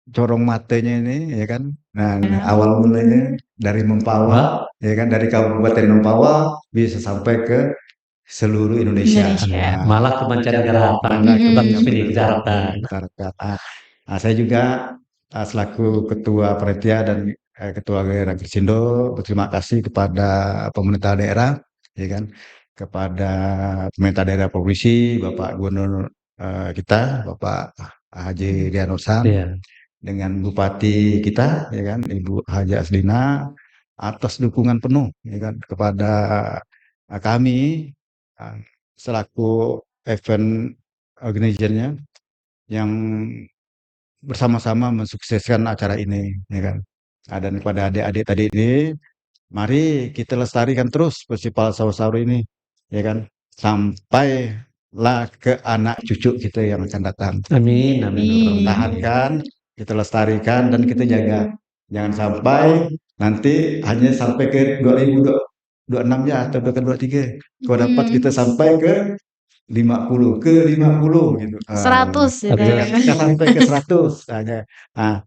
corong matanya ini, ya kan. Nah, awal mulanya dari Mempawah, ya kan, dari Kabupaten Mempawah bisa sampai ke seluruh Indonesia. Malah ke mancanegara, kita harapkan. Saya juga selaku Ketua Panitia dan Ketua Daerah Gersindo berterima kasih kepada pemerintah daerah, ya kan, kepada pemerintah daerah provinsi, Bapak Gubernur kita, Bapak Haji Rianosan, dengan Bupati kita, ya kan, Ibu Haja Aslina, atas dukungan penuh, ya kan, kepada kami selaku event organizer-nya yang bersama-sama mensukseskan acara ini, ya kan. Dan kepada adik-adik tadi ini, mari kita lestarikan terus festival sahur-sahur ini, ya kan, sampailah ke anak cucu kita yang akan datang. Amin. Pertahankan, kita lestarikan dan kita jaga. Jangan sampai nanti hanya sampai ke 2026 ya atau 2023. Kalau dapat kita sampai ke 50 gitu. 100 gitu. Kita sampai ke 100.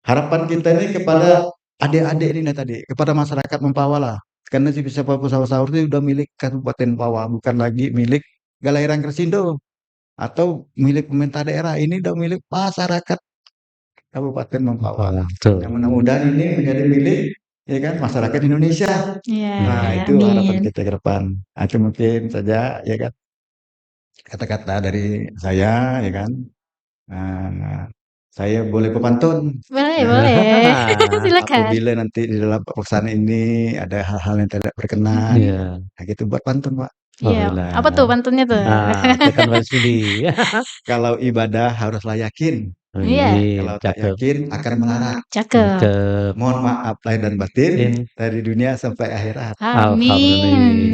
Harapan kita ini kepada adik-adik ini tadi, kepada masyarakat Mempawah lah. Karena si festival sahur-sahur itu udah milik Kabupaten Mempawah, bukan lagi milik Galairan Gersindo atau milik pemerintah daerah. Ini udah milik masyarakat Kabupaten Mempawah. Yang mudah-mudahan ini menjadi milik, ya kan, masyarakat Indonesia. Itu harapan kita ke depan. Itu mungkin saja, ya kan, kata-kata dari saya, ya kan. Saya boleh pepantun. Boleh. Silakan. Apabila nanti di dalam pelaksanaan ini ada hal-hal yang tidak berkenan, gitu buat pantun, Pak. Iya. Apa tuh pantunnya tuh? Tekan baris pilih. Kalau ibadah haruslah yakin. Kalau tak yakin akan melarat. Cakep. Mohon maaf lahir dan batin dari dunia sampai akhirat. Amin.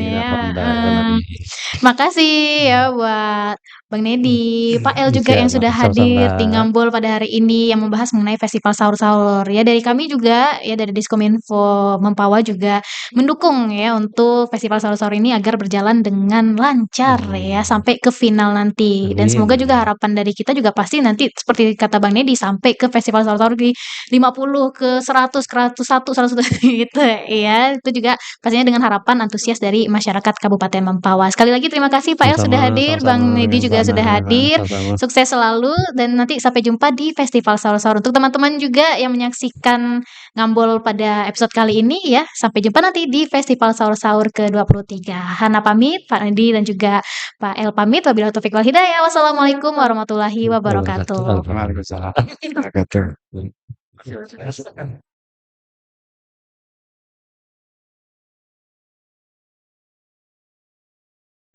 Makasih ya buat Bang Nedi, Pak El juga yang sudah hadir di Ngambol pada hari ini yang membahas mengenai festival sahur-sahur. Ya dari kami juga ya dari Diskominfo Mempawah juga mendukung ya untuk festival sahur-sahur ini agar berjalan dengan lancar ya sampai ke final nanti. Dan semoga juga harapan dari kita juga pasti nanti seperti kata Bang Nedi sampai ke festival sahur-sahur di 50 ke 100 ke 101 gitu ya. Itu juga pastinya dengan harapan antusias dari masyarakat Kabupaten Mempawah. Sekali lagi terima kasih Pak El sudah hadir, Bang Nedi juga sudah hadir. Sukses selalu dan nanti sampai jumpa di Festival Sahur-Sahur. Untuk teman-teman juga yang menyaksikan Ngambol pada episode kali ini ya, sampai jumpa nanti di Festival Sahur-Sahur ke-23. Hana pamit, Pak Nedi dan juga Pak El pamit. Wabillahi taufiq wal hidayah. Wassalamualaikum warahmatullahi wabarakatuh. Waalaikumsalam warahmatullahi wabarakatuh.